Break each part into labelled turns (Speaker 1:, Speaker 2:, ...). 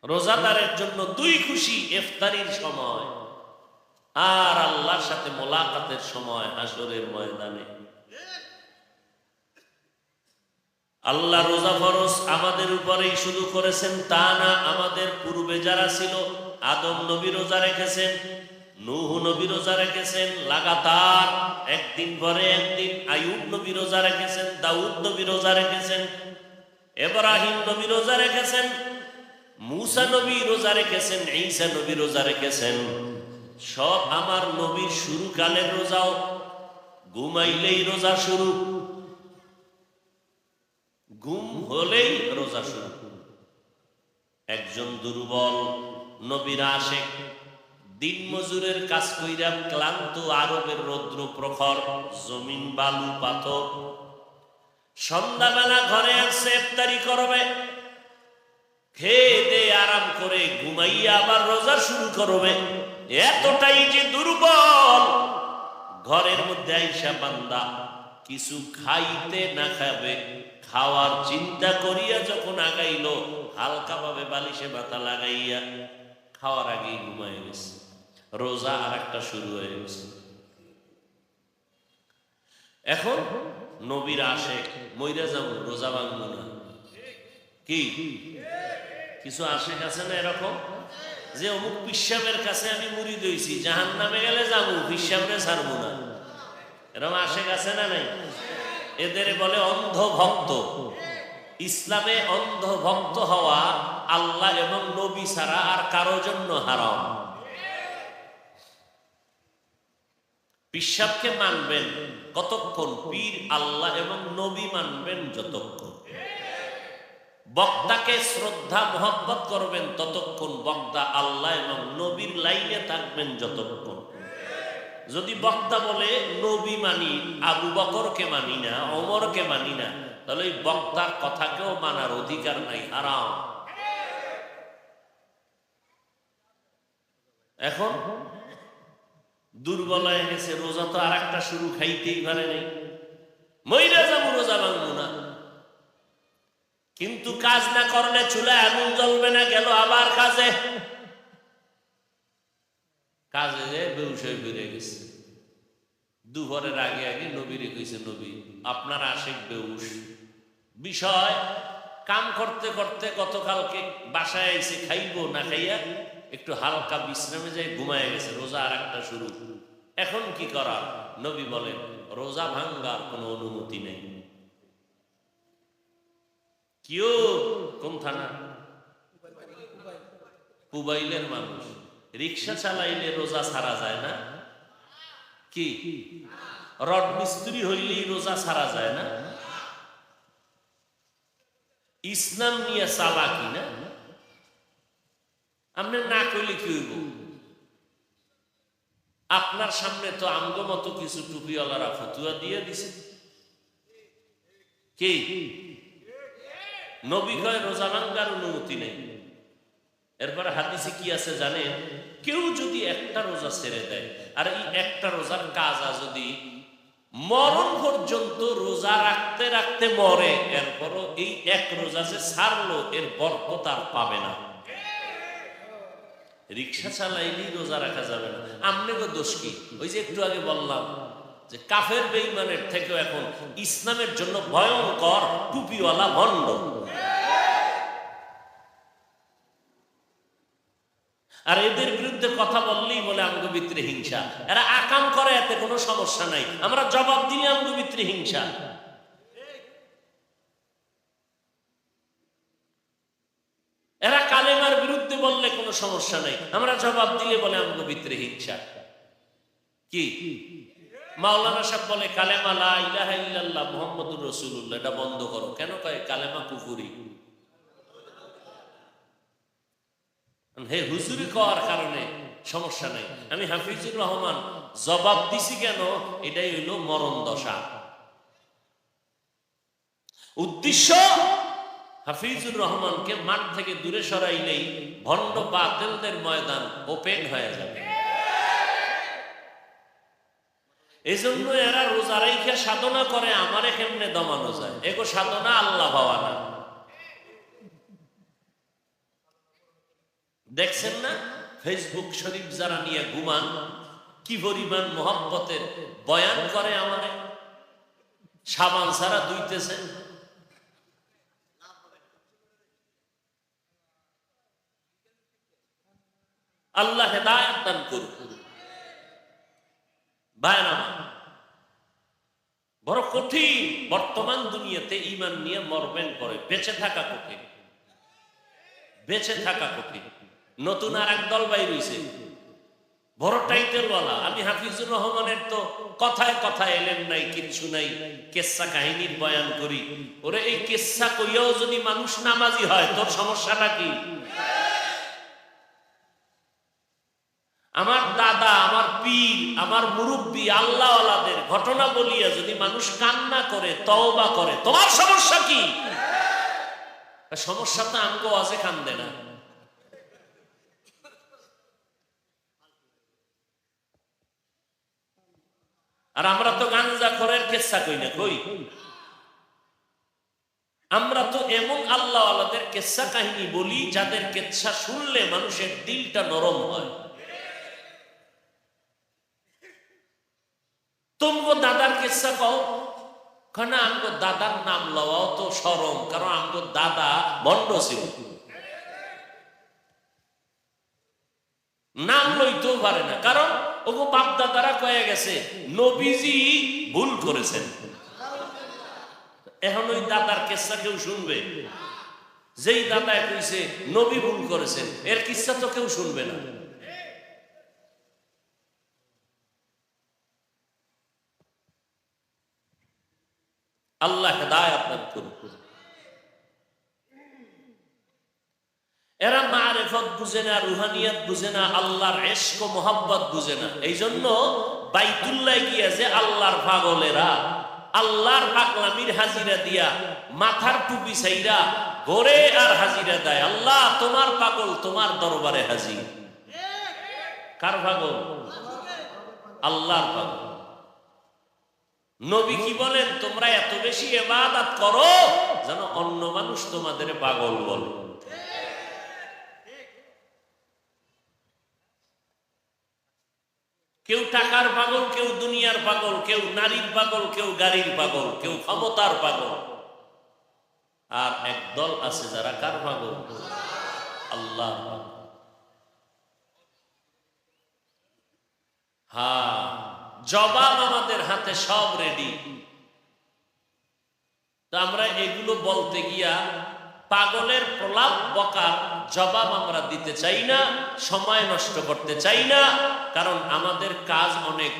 Speaker 1: রোজাদারের জন্য দুই খুশি, ইফতারির সময় আর আল্লাহর সাথে মোলাকাতের সময় হাসরের ময়দানে। আল্লাহ রোজা ফরজ আমাদের উপরেই শুধু করেছেন তা না, আমাদের পূর্বে যারা ছিল, আদম নবী রোজা রেখেছেন, নূহ নবী রোজা রেখেছেন লাগাতার, একদিন পরে একদিন। আইয়ুব নবী রোজা রেখেছেন, দাউদ নবী রোজা রেখেছেন, ইব্রাহিম নবী রোজা রেখেছেন, মূসা নবী রোজা রেখেছেন, ঈসা নবী রোজা রেখেছেন। সব আমার নবীর শুরুকালের রোজাও ঘুমাইলেই রোজা শুরু, ঘুম হলেই রোজা শুরু। একজন দুর্বল নবীর আশেক দিন মজুরের কাজ কইরা ক্লান্ত, আরবের রৌদ্র প্রখর, জমিন বালু পাথর, সন্ধ্যাবেলা ঘরে আসছে ইফতারি করবে, খেয়ে দিয়ে আরাম করে ঘুমাইয়া আবার রোজা শুরু করবে। এতটাই যে দুর্বল, ঘরের মধ্যে আইসা বান্দা কিছু খাইতে না খাবে, খাওয়ার চিন্তা করিয়া যখন আগাইল, হালকা ভাবে বালিশে মাথা লাগাইয়া খাওয়ার আগেই ঘুমায় গেছে, রোজা আর একটা শুরু হয়ে গেছে। এখন নবীর আশেক মইরা যাবো, রোজা ভাঙবো না। কি কিছু আশেক আছে না এরকম, যে অমুক পিসাবের কাছে আমি মুরিদ হইছি, জাহান্নামে গেলে যাবো, পিসাবরে ছাড়বো না। এরকম আশেক আছে না নাই? এদের বলে অন্ধ ভক্ত। ইসলামে অন্ধ ভক্ত হওয়া আল্লাহ এবং নবী ছাড়া আর কারো জন্য হারাম। পিসাবকে মানবেন কতক্ষণ? পীর, আল্লাহ এবং নবী মানবেন যতক্ষণ। বক্তাকে শ্রদ্ধা মহব্বত করবেন ততক্ষণ, বক্তা আল্লাহ এবং নবীর লাইনে থাকবেন যতক্ষণ। যদি বক্তা বলে নবী মানি, আবু বকরকে মানি না, ওমরকে মানি না, তাহলে এই বক্তার কথাকেও মানার অধিকার নাই, হারাম। এখন দুর্বল হয়ে গেছে, রোজা তো আর একটা শুরু, খাইতেই পারে নেই, মইরা যাবো, রোজা ভাঙবো না। কিন্তু কাজ না করলে চুলা আগুন জ্বলবে না, গেল আবার কাজে, কাজে যে বেহুশ হয়ে ফিরে গেছে। দুপুরের আগে আগে নবীরে কইছে, নবী আপনার আশেক বেহুশ। বিষয় কাম করতে করতে গতকালকে বাসায় আইসে, খাইবো না খাইয়া একটু হালকা বিশ্রামে যাই, ঘুমায় গেছে, রোজা আর একটা শুরু। এখন কি করা? নবী বলেন রোজা ভাঙ্গার কোনো অনুমতি নেই। কেউ কোন থানা? পুবাইলের মানুষ। রিক্সা চালাইলে রোজা ছাড়া যায় না? কি রড মিস্ত্রি হইলেই রোজা ছাড়া যায় না? ইসলাম নিয়ে চালাকি না? আপনি না কইলে কি হইব? আপনার সামনে তো আমগো মতো কিছু টুপিওয়ালারা ফতুয়া দিয়ে দিছে। কি নবী কয় রোজা ভাঙ্গার অনুমতি নেই। এরপরে হাদিসে কি আছে জানেন? কেউ যদি একটা রোজা ছেড়ে দেয়, আর এই একটা রোজার কাজা যদি মরণ পর্যন্ত রোজা রাখতে রাখতে মরে, এরপরও এই এক রোজা যে ছাড়লো এর বরকত আর পাবে না। রিক্সা চালাইলেই রোজা রাখা যাবে না। আমনেগো দোষ কি? ওই যে একটু আগে বললাম যে কাফের বেঈমানের থেকেও এখন ইসলামের জন্য ভয়ঙ্কর টুপিওয়ালা ভণ্ড। আর এদের বিরুদ্ধে কথা বললেই বলে আমগো ভিতরে হিংসা। এরা আকাম করে, এতে কোনো সমস্যা নাই, আমরা জবাব দিলে আমগো ভিতরে হিংসা। এরা কালেমার বিরুদ্ধে বললে কোনো সমস্যা নাই, আমরা জবাব দিলে বলে আমগো ভিতরে হিংসা। কি মাওলানা সাহেব বলে কালেমা লা ইলাহা ইল্লাল্লাহ মুহাম্মাদুর রাসূলুল্লাহ, এটা বন্ধ করো। কেন কয়? কালেমা কুফরি। হে হুজুরি করার কারণে সমস্যা নাই। আমি হাফিজুর রহমান জবাব দিছি কেন? এটাই হইল মরণ দশা। উদ্দেশ্য হাফিজুর রহমানকে মাঠ থেকে দূরে সরাইলেই ভণ্ড বাতিলদের ময়দান ওপেন হয়ে যাবে। এই জন্য এরা রোজা রাইখা সাধনা করে, আমারে কেমনে দমানো যায়। এগো সাধনা আল্লাহ পাওয়া না। দেখছেন না ফেসবুক শরীফ যারা নিয়ে ঘুমান কি পরিমাণ মোহাব্বতের বয়ান করে, আমারে সাবান ছাড়া ধুইতেছেন। আল্লাহ হেদায়েত দান করুন। ভাইরা বড় কঠিন বর্তমান দুনিয়াতে ঈমান নিয়ে মরবেন করে বেঁচে থাকা কঠিন, বেঁচে থাকা কঠিন। নতুন আর এক দল বাইর হইছে বড় টাইটেল ওয়ালা। আমি হাফিজুর রহমানের তো কথায় কথায় এলেন নাই, কিছু নাই, কেচ্ছা কাহিনীর বয়ান করি। ওরে এই কেচ্ছা কইয়াও যদি মানুষ নামাজি হয় তোর সমস্যাটা কি? আমার দাদা, আমার পীর, আমার মুরব্বী আল্লাহওয়ালাদের ঘটনা বলিয়া যদি মানুষ কান্না করে, তওবা করে, তোমার সমস্যা কি? সমস্যা তো আমগো আজে কান্দে না। আর আমরা তো গাঞ্জাখোরের কেচ্ছা কই না, কই? আমরা তো এমন আল্লাহওয়ালাদের কেচ্ছা কাহিনী বলি যাদের কেচ্ছা শুনলে মানুষের দিলটা নরম হয়। তুমগো দাদার কেচ্ছা কও, কারণ আমগো দাদার নাম লওয়াও তো শরম, কারণ আমগো দাদা ভণ্ড ছিল, নাম লইতেও পারে না, কারণ ওগো বাপ দাদারা কয়ে গেছে নবীজি ভুল করেছেন। এখন ওই দাদার কেচ্ছা কেউ শুনবে? যেই দাদা কইছে নবী ভুল করেছেন, এর কিচ্ছা তো কেউ শুনবে না। আল্লাহ হেদায়েত দান করুন। এরা মারিফত বুঝে না, রুহানিয়াত বুঝে না, আল্লাহর ইশক ও মোহাব্বত বুঝে না। এই জন্য বাইতুল্লাহ গিয়া যে আল্লাহর পাগলেরা আল্লাহর পাগলামির হাজিরা দিয়া মাথার টুপি ছাইরা ঘরে আর হাজিরা দেয়, আল্লাহ তোমার পাগল তোমার দরবারে হাজির। কার পাগল? আল্লাহর পাগল। নবী কি বলেন? তোমরা এত বেশি ইবাদত করো যেন অন্য মানুষ তোমাদের পাগল বলে। কেউ টাকার পাগল, কেউ দুনিয়ার পাগল, কেউ নারীর পাগল, কেউ গাড়ির পাগল, কেউ ক্ষমতার পাগল। আর একদল আছে যারা কার পাগল? আল্লাহ। হ্যাঁ, জবাব আমাদের হাতে সব রেডি। তো আমরা এগুলো বলতে গিয়া পাগলের প্রলাপ বকার জবাব আমরা দিতে চাই না, সময় নষ্ট করতে চাই না, কারণ আমাদের কাজ অনেক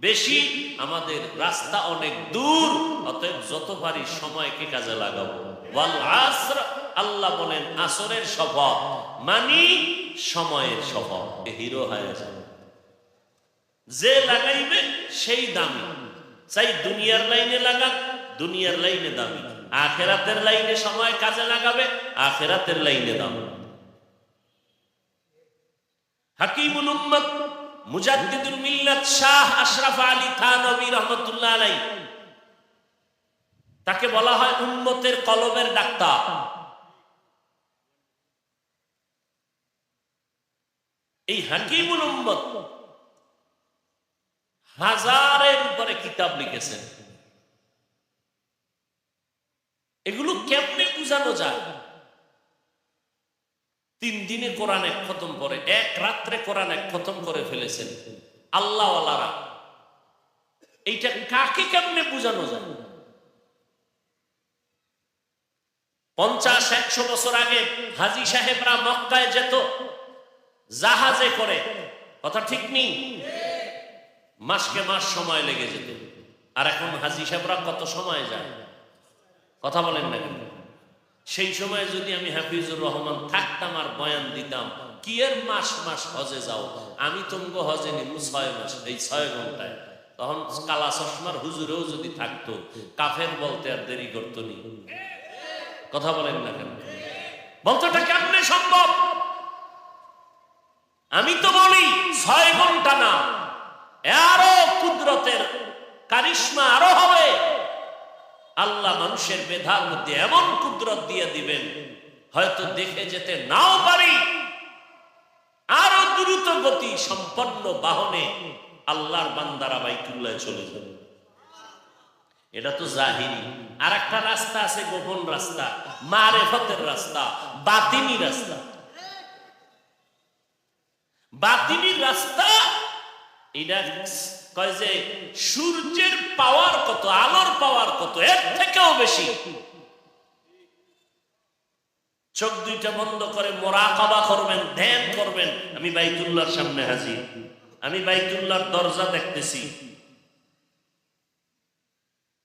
Speaker 1: বেশি, আমাদের রাস্তা অনেক দূর। অতএব যত পারি সময়কে কাজে লাগাবো। ওয়াল আসর, আল্লাহ বলেন আসরের শপথ, মানি সময়ের শপথ। হিরো হয়ে যাবে, যে লাগাইবে সেই দামি। চাই দুনিয়ার লাইনে লাগাক, দুনিয়ার লাইনে দামি। আখেরাতের লাইনে সময় কাজে লাগাবে, আখেরাতের লাইনে দামি। হাকিমুল উম্মত মুজাদ্দিদুল মিল্লাত শাহ আশরাফ আলী থানভী রাহমাতুল্লাহ আলাইহি, তাকে বলা হয় উম্মতের কলবের ডাক্তার। এই হাকিমুল উম্মত হাজারের উপরে কিতাব লিখেছেন। এগুলো কেমনে বুঝানো যায়? 3 দিনে কোরআন এক খতম করে, এক রাত্রে কোরআন এক খতম করে ফেলেছেন আল্লাহওয়ালারা। এইটা কাকে কেমনে বুঝানো যায়? 50-100 বছর আগে হাজী সাহেবরা মক্কায় যেত জাহাজে করে, কথা ঠিক নেই? মাসকে মাস সময় লেগে যেত। আর এখন হাজী সাহেবরা কত সময় যায়? কথা বলেন না কেন? সেই সময় যদি আমি হাফিজুর রহমান থাকতাম আর বয়ান দিতাম, কি এর মাস মাস হজে যাও, আমি তুমগো হজে নিব 6 মাস, এই 6 ঘন্টায়। তখন কালা চশমার হুজুরেও যদি থাকতো, কাফের বলতে আর দেরি করতো নি। কথা বলেন না কেন? বলতোটা কেমনে সম্ভব? আমি তো বলি 6 ঘন্টা না, আরো কুদরতের কারিশমা আরো হবে। আল্লাহ মানুষের মেধার মধ্যে এমন কুদরত দিয়ে দিবেন, হয়তো দেখে যেতে নাও পারি, সম্পন্ন বাহনে আল্লাহর বান্দারা বাইতুল্লাহ চলে যাবে। এটা তো জাহিরি। আর একটা রাস্তা আছে, গোপন রাস্তা, মারেফতের রাস্তা, বাতিনি রাস্তা। বাতিনি রাস্তা এটা কয় যে সূর্যের পাওয়ার কত, আলোর পাওয়ার কত, এর থেকেও বেশি। চোখ দুইটা বন্ধ করে মুরাকাবা করবেন, ধ্যান করবেন, আমি বাইতুল্লাহর সামনে হাজির, আমি বাইতুল্লাহর দরজা দেখতেছি,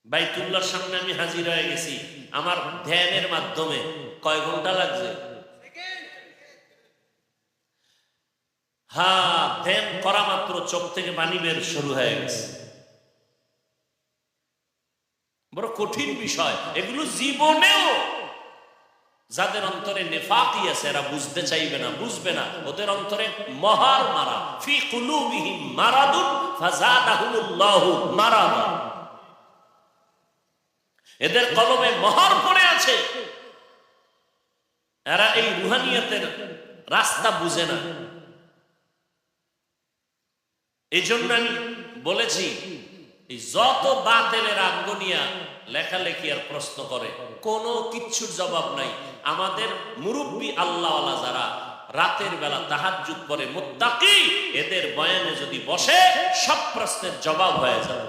Speaker 1: বাইতুল্লাহর সামনে আমি হাজির হয়ে গেছি। আমার ধ্যানের মাধ্যমে কয় ঘন্টা লাগছে? হ্যাঁ, ধ্যান করা মাত্র চোখ থেকে পানি বের শুরু হয়ে গেছে। বড় কঠিন বিষয় এগুলো। জীবনেও যাদের অন্তরে নেফাকি আছে এরা বুঝতে চাইবে না, বুঝবে না। ওদের অন্তরে মহার মারা, ফি কুলুবিহিম মারাদুন ফাযাদাহুমুল্লাহু মারাদা। এদের কলবে মহার পড়ে আছে, এরা এই রুহানিয়তের রাস্তা বুঝে না। এই জন্য আমি বলেছি, যত বাতেলের আঙ্গনিয়া লেখালেখি আর প্রশ্ন করে, কোনো কিচ্ছুর জবাব নাই। আমাদের মুরব্বী আল্লাহওয়ালা যারা রাতের বেলা তাহাজ্জুদ পড়ে মুত্তাকি, এদের বয়ানে যদি বসে সব প্রশ্নের জবাব হয়ে যাবে।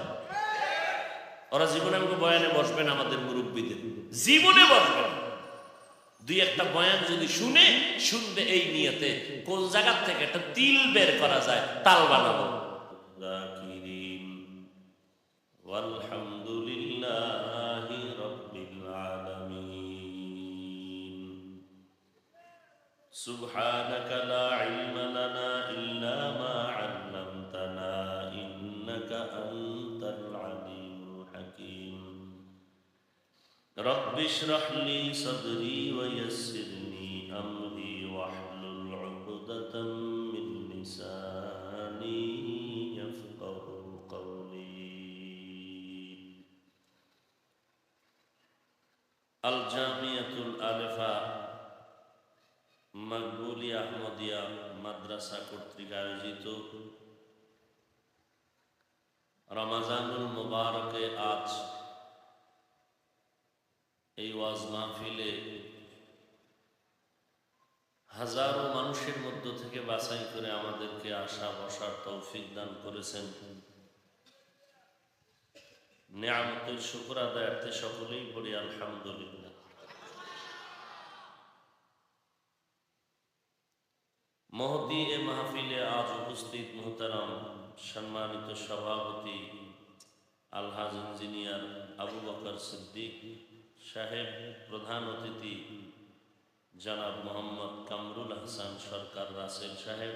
Speaker 1: ওরা জীবনে আমাকে বয়ানে বসবেন, আমাদের মুরব্বীদের জীবনে বসবেন। দুই একটা বয়ান যদি শুনবে এই নিয়তে কোন জায়গা থেকে একটা তিল বের করা যায়, তাল বানাবো। আলহামদুলিল্লাহি রাব্বিল আলামিন। সুবহানাকা লা ইলমা লানা ইল্লা মা আল্লামতানা ইন্নাকা আনতাল আলিমুল হাকীম। রব্বি ইশরাহ লি সাদরি ওয়া ইয়াসসিরনি আমরি ওয়াহলুল উকদাতাম মিন লিসানি ইয়াফকাহু কওলি। আল জামিয়াতুল আলিফা মকবুলি আহমদিয়া মাদ্রাসা কর্তৃক আয়োজিত রমজানুল মুবারকে আজ এই ওয়াজ মাহফিলে হাজারো মানুষের মধ্য থেকে বাছাই করে আমাদেরকে আসা বসার তৌফিক দান করেছেন। নিয়ামতের শুকর আদায়ার্থে সকলেই বলি আলহামদুলিল্লাহ। মহতি এ মাহফিলে আজ উপস্থিত মুহতারাম সম্মানিত সভাপতি আলহাজ ইঞ্জিনিয়ার আবু বকর সিদ্দিক সাহেব, প্রধান অতিথি জনাব মোহাম্মদ কামরুল হাসান সরকার রাসেল সাহেব,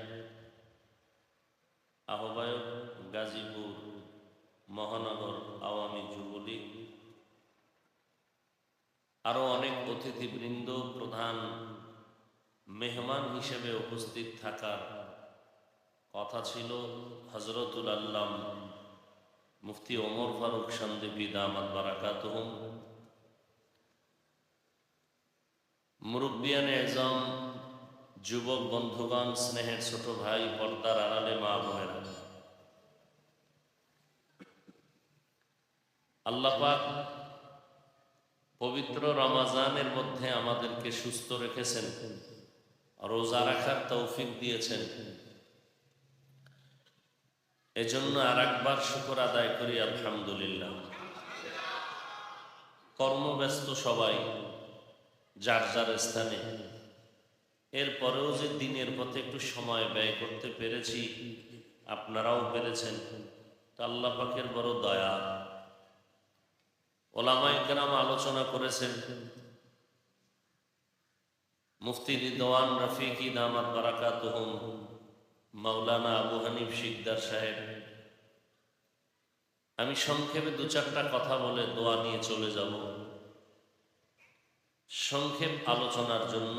Speaker 1: আহ্বায়ক গাজীপুর মহানগর আওয়ামী যুবলীগ, আরো অনেক অতিথিবৃন্দ, প্রধান মেহমান হিসেবে উপস্থিত থাকার কথা ছিল হযরতুল আল্লাম মুফতি ওমর ফারুক সন্দিপি দামাত বারাকাতুহুম, মুরব্বিয়ানে এজম, যুবক বন্ধুগণ, স্নেহের ছোট ভাই, পর্দার আড়ালে মা বোনেরা, আল্লাহ পাক পবিত্র রমজানের মধ্যে আমাদেরকে সুস্থ রেখেছেন, রোজা রাখার তৌফিক দিয়েছেন। এজন্য আর একবার শুকর আদায় করি আলহামদুলিল্লাহ। কর্মব্যস্ত সবাই যার যার স্থানে, এরপরেও যে দিনের পথে একটু সময় ব্যয় করতে পেরেছি, আপনারাও পেরেছেন, তা আল্লাহ পাকের বড় দয়া। ওলামায়ে কেরাম আলোচনা করেছেন, মুফতি রিদওয়ান রফিকি দামাত বারাকাতুহুম, মাওলানা আবু হানিফ শিকদার সাহেব। আমি সংক্ষেপে দু চারটা কথা বলে দোয়া নিয়ে চলে যাব। সংক্ষেপ আলোচনার জন্য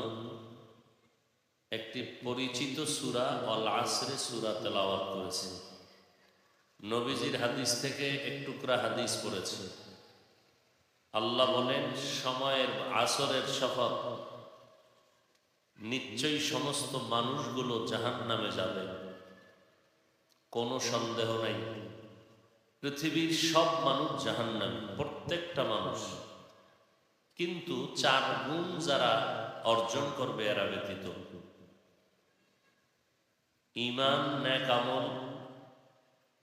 Speaker 1: একটি পরিচিত সূরা আল আসরে সূরা তেলাওয়াত করেছি। নবীজির হাদিস থেকে এক টুকরা হাদিস পড়েছি। আল্লাহ বলেন, সময়ের আসরের শপথ, নিশ্চয়ই সমস্ত মানুষগুলো জাহান্নামে যাবে, কোনো সন্দেহ নাই পৃথিবীর সব মানুষ জাহান্নামী, প্রত্যেকটা মানুষ। কিন্তু 4 গুণ যারা অর্জন করবে এরা ব্যতীত, ঈমান, নেক আমল,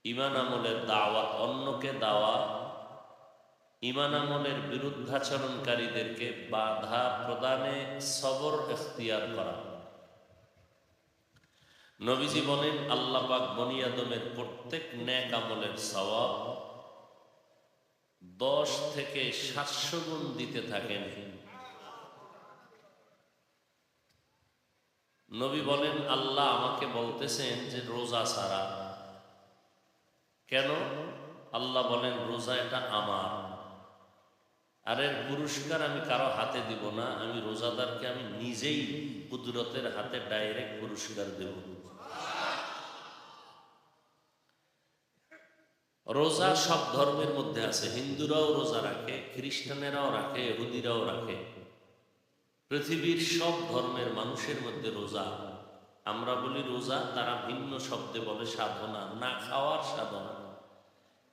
Speaker 1: ঈমান আমলের দাওয়াত, অন্যকে দাওয়া, ঈমান আমলের বিরুদ্ধাচরণকারীদেরকে বাধা প্রদানে সবর এখতিয়ার করা। নবীজি বলেন আল্লাহ পাক বনি আদমের প্রত্যেক নেক আমলের সওয়াব 10 থেকে 700 গুণ দিতে থাকেন। নবী বলেন আল্লাহ আমাকে বলতেছেন যে রোজা ছাড়া। কেন? আল্লাহ বলেন রোজা এটা আমার, আর এর পুরস্কার আমি কারো হাতে দিব না, আমি রোজাদারকে আমি নিজেই কুদরতের হাতে ডাইরেক্ট পুরস্কার দেব। রোজা সব ধর্মের মধ্যে আছে, হিন্দুরাও রোজা রাখে, খ্রিস্টানেরাও রাখে, ইহুদিরাও রাখে। পৃথিবীর সব ধর্মের মানুষের মধ্যে রোজা। আমরা বলি রোজা, তারা ভিন্ন শব্দে বলে সাধনা, না খাওয়ার সাধনা।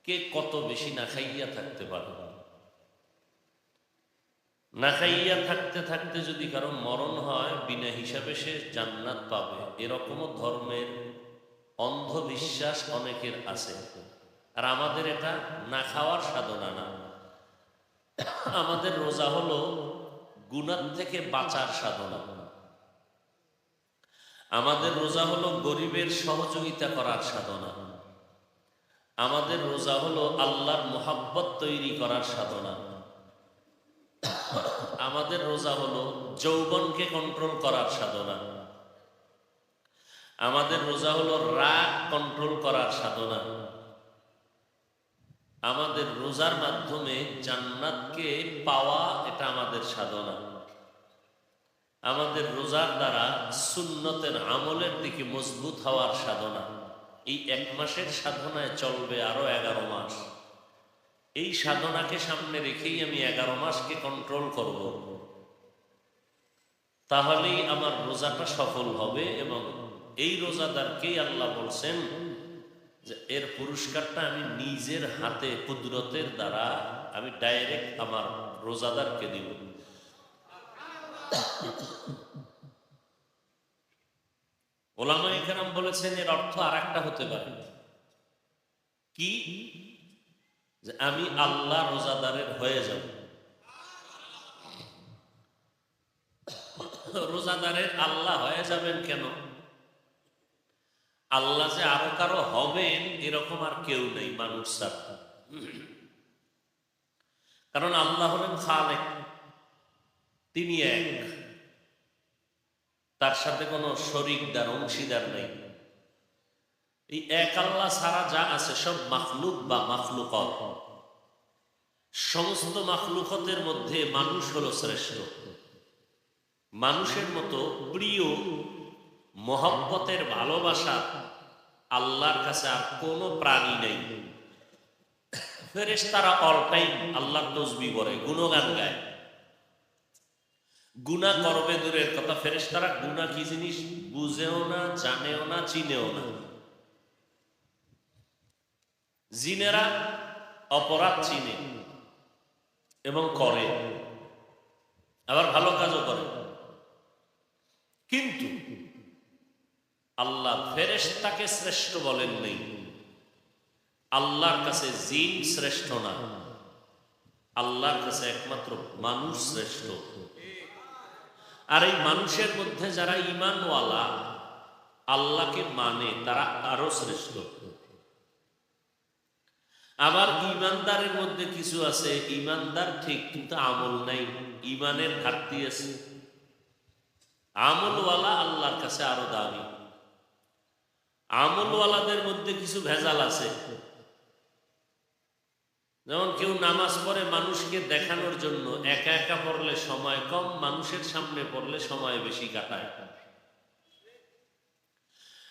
Speaker 1: কে কত বেশি না খাইয়া থাকতে পারে? না খাইয়া থাকতে থাকতে যদি কারো মরণ হয় বিনা হিসাবে সে জান্নাত পাবে, এরকমও ধর্মের অন্ধবিশ্বাস অনেকের আছে। আর আমাদের এটা না খাওয়ার সাধনা না, আমাদের রোজা হলো গুনাহ থেকে বাঁচার সাধনা। আমাদের রোজা হলো গরিবের সহযোগিতা করার সাধনা। আমাদের রোজা হলো আল্লাহর মোহাব্বত তৈরি করার সাধনা। আমাদের রোজা হলো যৌবনকে কন্ট্রোল করার সাধনা। আমাদের রোজা হলো রাগ কন্ট্রোল করার সাধনা। আমাদের রোজার মাধ্যমে জান্নাতকে পাওয়া, এটা আমাদের সাধনা। আমাদের রোজার দ্বারা সুন্নতের আমলের দিকে মজবুত হওয়ার সাধনা। এই 1 মাসের সাধনায় চলবে আরো 11 মাস। এই সাধনাকে সামনে রেখেই আমি 11 মাসকে কন্ট্রোল করব, তাহলেই আমার রোজাটা সফল হবে। এবং এই রোজাদারকেই আল্লাহ বলছেন যে এর পুরস্কারটা আমি নিজের হাতে কুদরতের দ্বারা আমি ডাইরেক্ট আমার রোজাদারকে দিব। ওলামায়ে কেরাম বলেছেন এর অর্থ আর একটা হতে পারে কি, যে আমি আল্লাহ রোজাদারের হয়ে যাব। রোজাদারের আল্লাহ হয়ে যাবেন কেন? আল্লাহ যে আরো কারো হবেন এরকম আর কেউ নেই মানুষ ছাড়া। কারণ আল্লাহ হলেন খালেক, তিনি এক, তার সাথে কোনো শরীকদার, অংশীদার নেই। এই এক আল্লাহ ছাড়া যা আছে সব মাখলুক বা মাখলুকত। সমস্ত মাখলুকতের মধ্যে মানুষ হলো শ্রেষ্ঠ। মানুষের মতো প্রিয়, মহব্বতের ভালোবাসা আল্লাহর কাছে আর কোনো প্রাণী নেই। ফেরেশতারা অল টাইম আল্লাহর তাসবিহ করে, গুণগান গায়। গুনাহ করবে দূরের কথা, ফেরেশতারা গুনাহ কি জিনিস বুঝেও না, জানেও না, চিনেও না। জিনেরা অপরাধ চিনে এবং করে, আবার ভালো কাজও করে। কিন্তু আল্লাহ ফেরেশতাকে শ্রেষ্ঠ বলেন নেই। আল্লাহর কাছে জিন শ্রেষ্ঠ না, আল্লাহর কাছে একমাত্র মানুষ শ্রেষ্ঠ। আর এই মানুষের মধ্যে যারা ঈমানওয়ালা, আল্লাহকে মানে, তারা আরো শ্রেষ্ঠ। আবার ঈমানদারের মধ্যে কিছু আছে ঈমানদার ঠিক কিন্তু আমল নাই, ঈমানের ঘাটতি আছে। আমলওয়ালা আল্লাহর কাছে আরো দামি। আমলওয়ালাদের মধ্যে কিছু ভেজাল আছে। যেমন কেউ নামাজ পড়ে মানুষকে দেখানোর জন্য, একা একা পড়লে সময় কম, মানুষের সামনে পড়লে সময় বেশি কাটায়।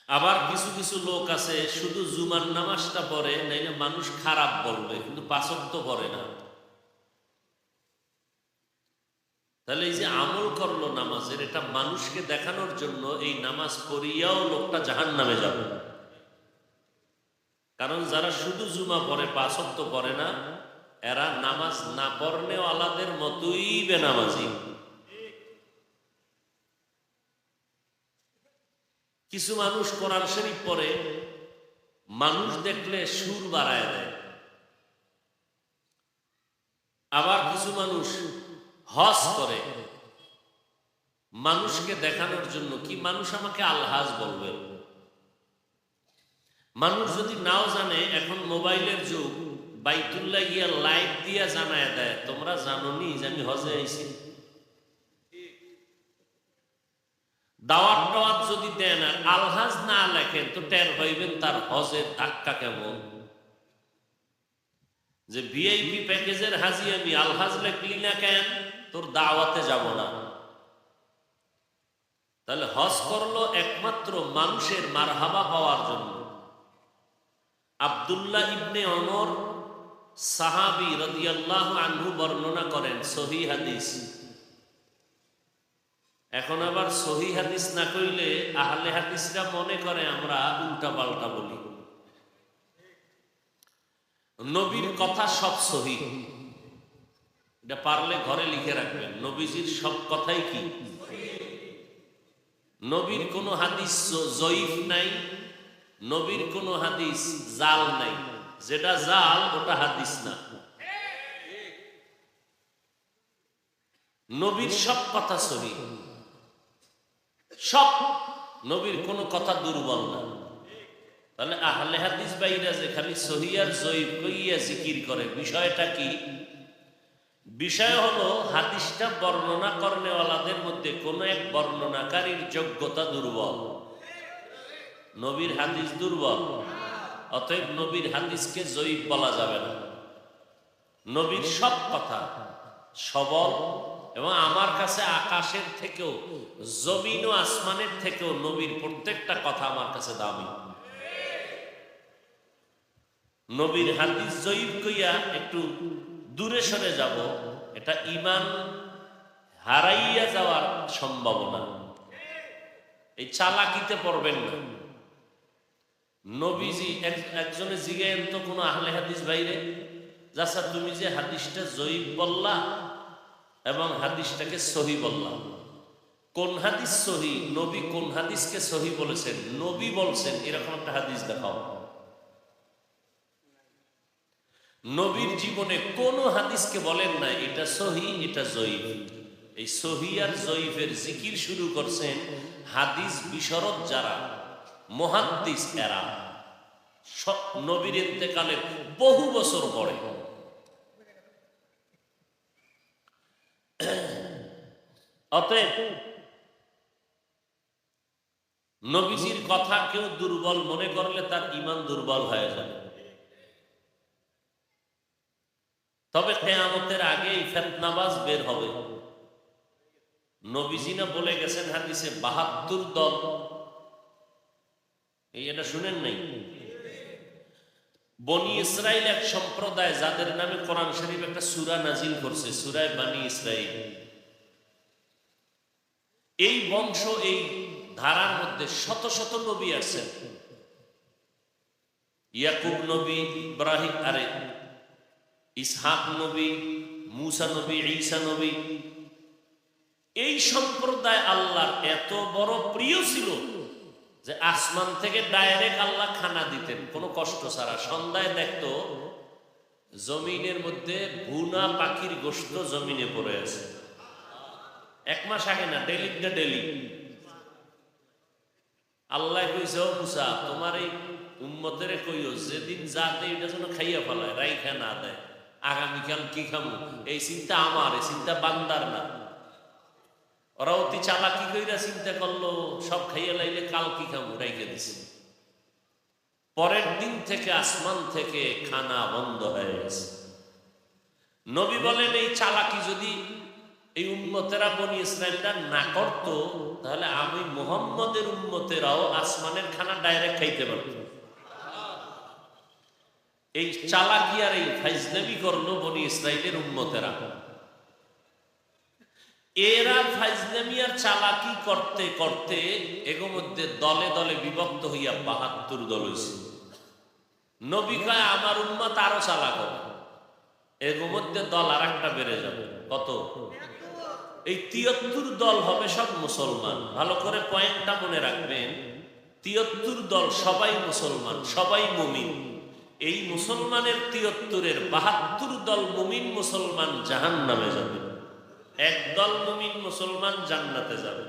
Speaker 1: আবার কিছু কিছু লোক আছে শুধু জুমার নামাজটা পড়ে, নাইলে মানুষ খারাপ বলবে, কিন্তু 5 ওয়াক্ত পড়ে না। তাহলে এই যে আমল করলো নামাজের, এটা মানুষকে দেখানোর জন্য, এই নামাজ পড়িয়াও লোকটা জাহান্নামে যাবে। কারণ যারা শুধু জুমা পড়ে, 5 ওয়াক্ত পড়ে না, এরা নামাজ না পড়নেওয়ালাদের মতোই বেনামাজি। কিছু মানুষ কোরআন শরীফ পড়ে, মানুষ দেখলে সুর বাড়ায় দেয়। আবার কিছু মানুষ হজ করে মানুষকে দেখানোর জন্য, কি মানুষ আমাকে আলহাজ বলবে। মানুষ যদি নাও জানে, এখন মোবাইলের যুগ, বাইতুল্লাহ গিয়া লাইভ দিয়া জানায় দেয়, তোমরা জানোনি যে আমি হজে আইছি। দাওয়াত টাওয়াত যদি দেন আর আলহাজ না লেখেন, তো টের পাইবেন তার হজের ধাক্কা কেমন। যে ভিআইপি প্যাকেজের হাজি আমি, আলহাজ লেখলি না কেন, তোর দাওয়াতে যাব না। তাহলে হজ করলো একমাত্র মানুষের মারহাবা পাওয়ার জন্য। আব্দুল্লাহ ইবনে ওমর সাহাবী রাদিয়াল্লাহু আনহু বর্ণনা করেন, সহিহ হাদিস। এখন আবার সহিহ হাদিস না কইলে আহলে হাদিসরা মনে করে আমরা উল্টা পাল্টা বলি। নবীর কথা সব সহিহ, এটা পারলে ঘরে লিখে রাখবেন। নবীজির সব কথাই কি? নবীর কোনো হাদিস জয়ীফ নাই, নবীর কোনো হাদিস জাল নাই। যেটা জাল ওটা হাদিস না। নবীর সব কথা সহিহ, সব। নবীর কোনো কথা দুর্বল না। তাহলে আহলে হাদিস বাইরা যে খালি সহিহ আর জয়ীফ কইয়া জিকির করে, বিষয়টা কি? বিষয় হলো হাদিসটা বর্ণনা করনেওয়ালাদের মধ্যে কোন এক বর্ণনাকারীর যোগ্যতা দুর্বল। নবীর হাদিস দুর্বল, অতএব নবীর হাদিসকে জয়ীফ বলা যাবে না। নবীর সব কথা সবল, এবং আমার কাছে আকাশের থেকেও, জমিন ও আসমানের থেকেও নবীর প্রত্যেকটা কথা আমার কাছে দামি। নবীর হাদিস জয়ীফ কইয়া একটু দূরে সরে যাব, এটা ঈমান হারাইয়া যাওয়ার সম্ভাবনা। এই চালাকিতে পড়বেন না। নবীজি একজনে জিজ্ঞেন তো কোন আহলে হাদিস বাইরে, যাচ্ছা তুমি যে হাদিসটা জয়ীফ বললা এবং হাদিসটাকে সহি বললা, কোন হাদিস সহি? নবী কোন হাদিসকে সহি বলেছেন? নবী বলছেন এরকম একটা হাদিস দেখাও। নবীর জীবনে কোন হাদিসকে বলেন না এটা সহি এটা জয়ীফ। এই সহি আর জয়ীফের জিকির শুরু করছেন হাদিস বিশরদ যারা, মুহাদ্দিস এরা, নবীর ইন্তেকালের বহু বছর পরে। অতএব নবীজির কথা কেউ দুর্বল মনে করলে তার ঈমান দুর্বল হয়ে যাবে। তবে কিয়ামতের আগে এই ফিতনাবাজ বের হবে। নবীজি না বলে গেছেন হাদিসে ৭২ দল, এটা শুনেন নাই? বনি ইসরাইল এক সম্প্রদায়, যাদের নামে কোরআন শরীফ একটা সূরা নাজিল করছে, সূরা বনি ইসরাইল। এই বংশ, এই ধারার মধ্যে শত শত নবী আছেন। ইয়াকুব নবী, ইব্রাহিম, ইসহাক নবী, মুসা নবী, ঈসা নবী। এই সম্প্রদায় আল্লাহর এত বড় প্রিয় ছিল যে আসমান থেকে ডাইরেক্ট আল্লাহ খানা দিতেন কোনো কষ্ট ছাড়া। সন্ধ্যায় দেখতো জমিনের মধ্যে ভুনা পাখির গোশত জমিনে পড়ে আছে। 1 মাস আগে না, ডেলি। আল্লাহ কইছে, ও মুসা তোমার এই উম্মতের কইও যেদিন যা দেয় এটা যেন খাইয়া ফেলায়, রাইখা না দেয়। আগামীকাল কি খামু এই চিন্তা আমার, এই চিন্তা বান্দার না। ওরা অতি চালাকি কইরা চিন্তা করলো সব খাইয়া লাইলে কাল কি খামু, রাইখা দিছে। পরের দিন থেকে আসমান থেকে খানা বন্ধ হয়ে গেছে। নবী বলেন এই চালাকি যদি এই উম্মতেরা বনি ইসরাইলরা না করত, তাহলে আমি মুহাম্মদের উম্মতেরাও আসমানের খানা ডাইরেক্ট খাইতে পারত। এই চালাকি আর এই ফাইজলামি করলো বনি ইসরাইলের উম্মতেরা। এরা ফাইজলামি আর চালাকি করতে করতে এর মধ্যে দলে দলে বিভক্ত হইয়া ৭২ দল হয়েছে। নবী কয় আমার উম্মত আরো চালাক হবে, এর মধ্যে দল আর একটা বেড়ে যাবে। কত? এই ৭৩ দল হবে সব মুসলমান। ভালো করে পয়েন্টটা মনে রাখবেন, ৭৩ দল সবাই মুসলমান, সবাই মুমিন। এই মুসলমানের ৭৩-এর ৭২ দল মুমিন মুসলমান জাহান্নামে যাবে, এক দল মুমিন মুসলমান জান্নাতে যাবে।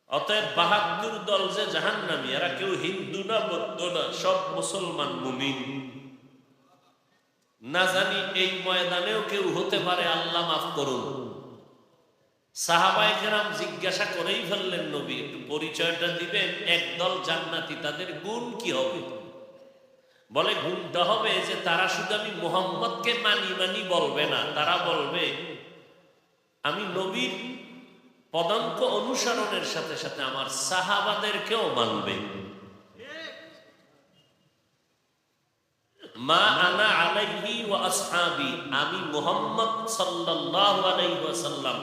Speaker 1: অতএব ৭২ দল যে জাহান্নামী, এরা কেউ হিন্দু না বৌদ্ধ না, সব মুসলমান মুমিন। না জানি এই ময়দানেও কেউ হতে পারে, আল্লাহ মাফ করুন। সাহাবায়ে কেরাম জিজ্ঞাসা করেই ফেললেন, নবী একটু পরিচয়টা দিবেন, একদল জান্নাতি, তাদের গুণ কি হবে? বলে গুণটা হবে যে তারা শুধু আমি মুহাম্মদকে মানি মানি বলবে না, তারা বলবে আমি নবীর পদাঙ্ক অনুসরণের সাথে সাথে আমার সাহাবাদেরকেও মানবে। মা আনা আলাইহি ওয়া আসহাবি, আমি মুহাম্মদ সাল্লাল্লাহু আলাইহি ওয়াসাল্লাম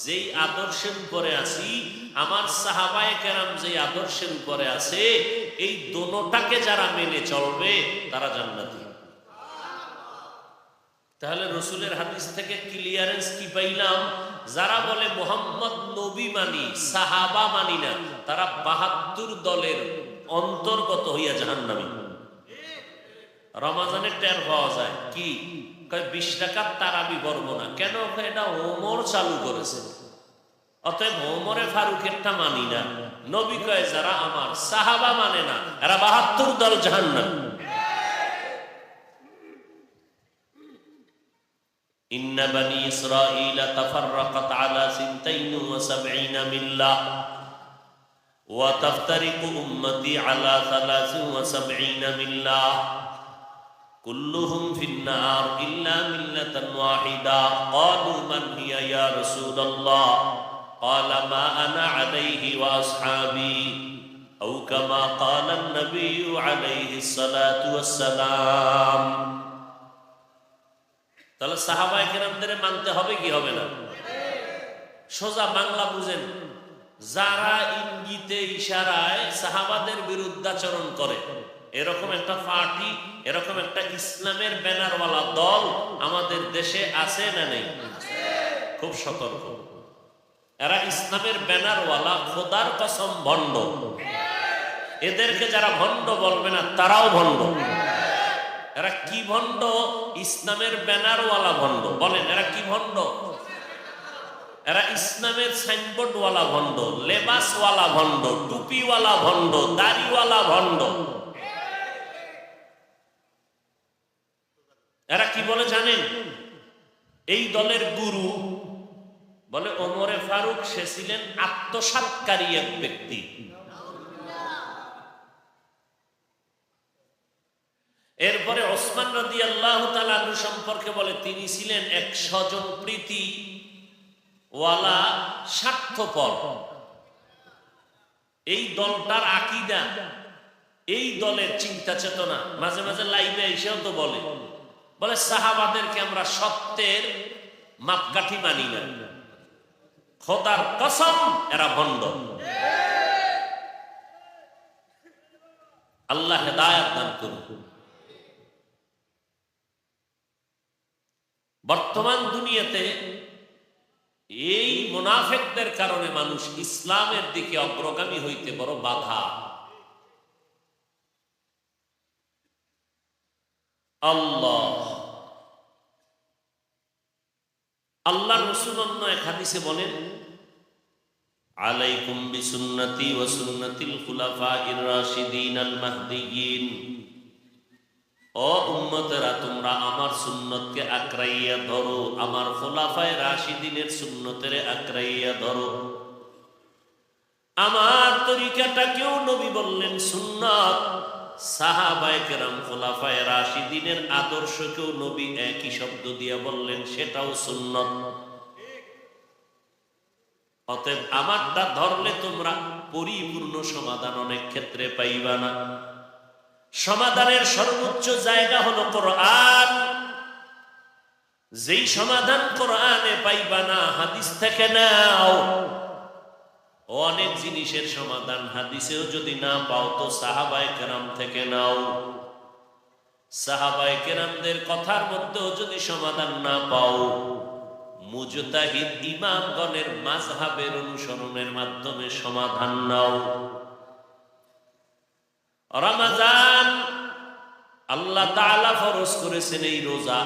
Speaker 1: যেই আদর্শের উপরে আছি, আমার সাহাবায়ে কেরাম যেই আদর্শের উপরে আছে, এই দোনোটাকে যারা মেনে চলবে তারা জান্নাতি। তাহলে রসুলের হাদিস থেকে ক্লিয়ারেন্স কি পাইলাম? যারা বলে মুহাম্মদ নবী মানি, সাহাবা মানি না, তারা ৭২ দলের অন্তর্গত হইয়া জাহান্নামী। রমাজানের টের পাওয়া যায় কি? ২০ রাকাত তারাবি পড়ব না কেন? এটা ওমর চালু করেছে, অতএব ওমরে ফারুকেরটা মানি না। নবী কয় যারা আমার সাহাবা মানে না, এরা ৭২ দল জাহান্নামী। ইন্না বানি ইসরাঈল তাফাররাকাত আলা ৭২ মিল্লাহ ওয়া তাফতারিকু উম্মতি আলা ৭৩ মিল্লাহ কুল্লুহুম ফিন্নার ইল্লা মিল্লাতান ওয়াহিদা। ক্বালু মান হিয়া ইয়া রাসূলুল্লাহ? ক্বালা মা আনা আলাইহি ওয়া আসহাবি আও কামা ক্বালা আন-নাবিয়্যু আলাইহিস সালাতু ওয়াস সালাম। তাহলে সাহাবায়ে কেরামদের মানতে হবে কি হবে না? সোজা বাংলা বুঝেন, যারা ইঙ্গিতে ইশারায় সাহাবাদের বিরুদ্ধাচরণ করে, এরকম একটা পার্টি, এরকম একটা ইসলামের ব্যানারওয়ালা দল আমাদের দেশে আছে না নেই? খুব সতর্ক। এরা ইসলামের ব্যানারওয়ালা, খোদার কসম ভণ্ড। এদেরকে যারা ভণ্ড বলবে না, তারাও ভণ্ড। এরা কি ভণ্ড? ইসলামের ব্যানারওয়ালা ভণ্ড। বলেন এরা কি ভণ্ড? এরা ইসলামের সাইনবোর্ডওয়ালা ভণ্ড, লেবাসওয়ালা ভণ্ড, টুপিওয়ালা ভণ্ড, দাড়িওয়ালা ভণ্ড। এরা কি বলে জানেন? এই দলের গুরু বলে ওমরে ফারুক, সে ছিলেন আত্মসাৎকারী এক ব্যক্তি। এরপরে ওসমান রাদিয়াল্লাহু তাআলা আনহু সম্পর্কে বলে তিনি ছিলেন এক স্বজনপ্রীতি ওয়ালা স্বার্থপর। এই দলটার আকীদা, এই দলের চিন্তা চেতনা, মাঝে মাঝে লাইভে এসেও তো বলে সাহাবাদেরকে আমরা সত্যের মাপকাঠি মানি না। খোদার কসম এরা ভণ্ড। আল্লাহ হেদায়েত দান করুন। বর্তমান দুনিয়াতে এই মুনাফিকদের কারণে মানুষ ইসলামের দিকে অগ্রগামী হইতে বড় বাধা। আল্লাহ রাসূল অন্য এক হাদিসে বলেন, আলাইকুম বিসুন্নতি ওয়া সুন্নাতিল খুলাফাইর রাশিদিন আল মাহদিয়িন। ও উম্মতেরা, তোমরা আমার সুন্নতকে আঁকড়াইয়া ধরো, আমার খুলাফায়ে রাশিদিনের সুন্নতের আঁকড়াইয়া ধরো। আমার তরিকাটাকেও নবী বললেন সুন্নাত, সাহাবায়ে কেরাম খুলাফায়ে রাশিদিনের আদর্শকেও নবী একই শব্দ দিয়ে বললেন সেটাও সুন্নত। অতএব আমারটা ধরলে তোমরা পরিপূর্ণ সমাধান অনেক ক্ষেত্রে পাইবা না। সমাধানের সর্বোচ্চ জায়গা হলো কোরআন। যেই সমাধান কোরআনে পাইবা না, হাদিস থেকে নাও। অনেক জিনিসের সমাধান হাদিসেও যদি না পাও তো সাহাবায়ে কেরাম থেকে নাও। সাহাবায়ে কেরামদের কথার মধ্যেও যদি সমাধান না পাও, মুজতাহিদ ইমামগণের মাযহাবের অনুসরণের মাধ্যমে সমাধান নাও। রমজান আল্লাহ তাআলা ফরজ করেছেন এই রোজা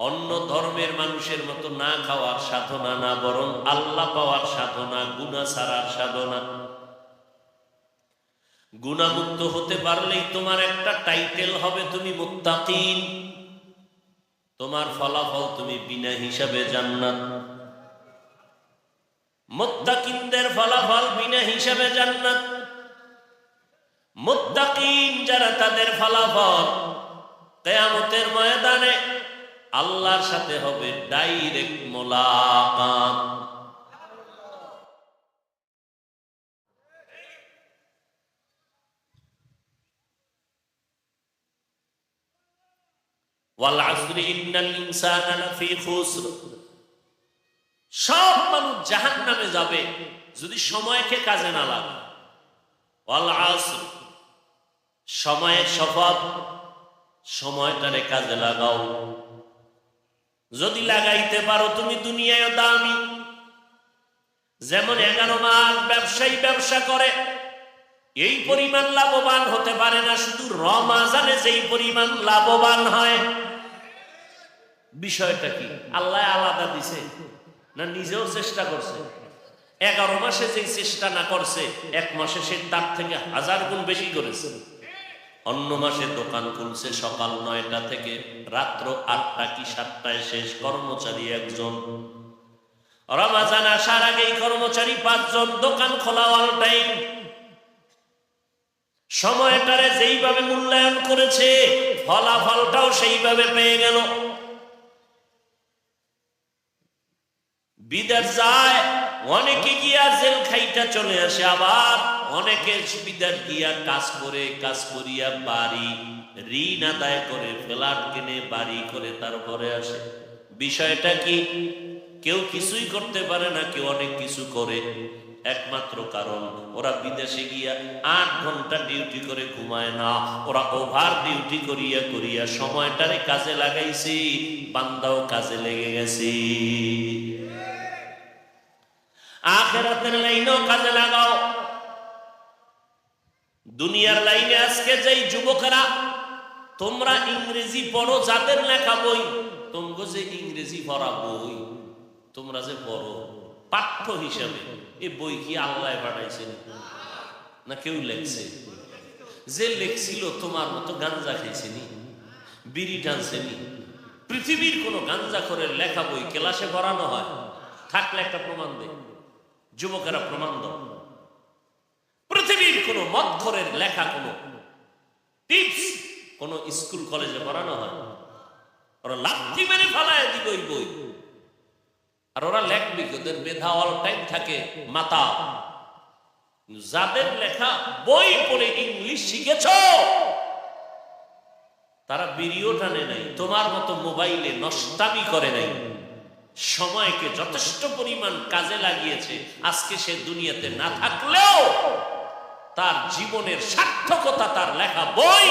Speaker 1: অন্য ধর্মের মানুষের মতো না খাওয়ার সাধনা না, বরং আল্লাহ পাওয়ার সাধনা, গুনাহ ছাড়ার সাধনা। গুনাহমুক্ত হতে পারলেই তোমার একটা টাইটেল হবে, তুমি মুত্তাকিন। তোমার ফলাফল তুমি বিনা হিসাবে জান্নাত। মুত্তাকিনদের ফলাফল বিনা হিসাবে জান্নাত। মুত্তাকিন যারা, তাদের ফলাফল কিয়ামতের ময়দানে আল্লাহর সাথে হবে ডাইরেক্ট মোলাকাত। ওয়াল আসরি ইন্নাল ইনসানা লাফি খুসর। সব মানুষ জাহান্নামে যাবে যদি সময়কে কাজে না লাগায়। ওয়াল আসর, সময়ের শপথ, সময়টারে কাজে লাগাও। যদি লাগাইতে পারো তুমি দুনিয়ায় দামি। যেমন 11 মাস ব্যবসায়ী ব্যবসা করে, এই পরিমাণ লাভবান হতে পারে না, শুধু রমজানে যেই পরিমাণ লাভবান হয়। বিষয়টা কি? আল্লাহ আলাদা দিছে না নিজেও চেষ্টা করছে? 11 মাসে যেই চেষ্টা না করছে, 1 মাসে সে তার থেকে 1000 গুণ বেশি করেছে। অন্য মাসে দোকান খুলছে সকাল 9টা থেকে রাত্র 8টা কি 7টায় শেষ, কর্মচারী 1 জন। রমজান আসার আগেই কর্মচারী 5 জন, দোকান খোলা অল টাইম। সময়টারে যেইভাবে মূল্যায়ন করেছে, ফলাফলটাও সেইভাবে পেয়ে গেল। বিদেশ যায়, অনেকে গিয়া জেল খাইটা চলে আসে, আবার অনেকে বিদেশ গিয়া কাজ করে, কাজ করিয়া বাড়ি ঋণ আদায় করে, ফ্ল্যাট কিনে বাড়ি করে তারপরে আসে। বিষয়টা কি? কেউ কিছুই করতে পারে না, কেউ অনেক কিছু করে। একমাত্র কারণ ওরা বিদেশে গিয়া 8 ঘন্টা ডিউটি করে ঘুমায় না, ওরা ওভার ডিউটি করিয়া করিয়া সময়টারে কাজে লাগাইছি, বান্দাও কাজে লেগে গেছে। আখিরাতের লাইনেও কাজে লাগাও। দুনিয়ার লাইনে আজকে যেই যুবকেরা তোমরা ইংরেজি পড়ো, যাদের লেখা বই, তোমরা যে ইংরেজি পড়া বই তোমরা যে পড়ো পাঠ্য হিসাবে, এই বই কি আল্লাহ পাঠাইছেন না কেউ লেখছে? যে লেখছিল তোমার মতো গাঞ্জা খাইছেনি, বিড়ি টানছেনি? পৃথিবীর কোন গাঞ্জা করে লেখা বই ক্লাসে পড়ানো হয়? থাকলে একটা প্রমাণ দে, যুবকেরা প্রমাণ দাও। পৃথিবীর কোন মদখোরের লেখা কোন টিপস কোন স্কুল কলেজে পড়ানো হয়? ওরা লাঠি মেরে ফালায় দিবে ওই বই, আর ওরা লেখবে, ওদের মেধা অল টাইম থাকে মাথা। যাদের লেখা বই পড়ে ইংলিশ শিখেছ, তারা বিড়িও টানে নাই, তোমার মতো মোবাইলে নষ্টামি করে নাই, সময়কে যথেষ্ট পরিমাণ কাজে লাগিয়েছে। আজকে সে দুনিয়াতে না থাকলেও তার জীবনের সার্থকতা তার লেখা বই,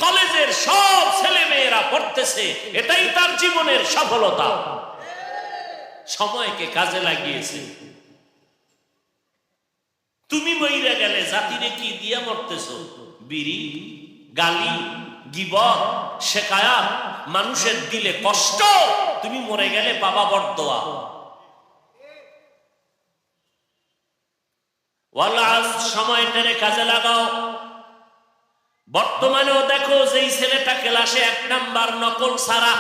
Speaker 1: কলেজের সব ছেলে মেয়েরা পড়তেছে, এটাই তার জীবনের সফলতা। সময়কে কাজে লাগিয়েছে। তুমি মইরা গেলে জাতিরে কি দিয়া মরতেছ? বিড়ি, গালি, গীবত, শেকায়াত, মানুষের দিলে কষ্ট। তুমি মরে গেলে বাবা বরদোয়া। সময়টারে কাজে লাগাও। বর্তমানেও দেখো যেই ছেলেটা ক্লাসে 1 নাম্বার নকল ছাড়া,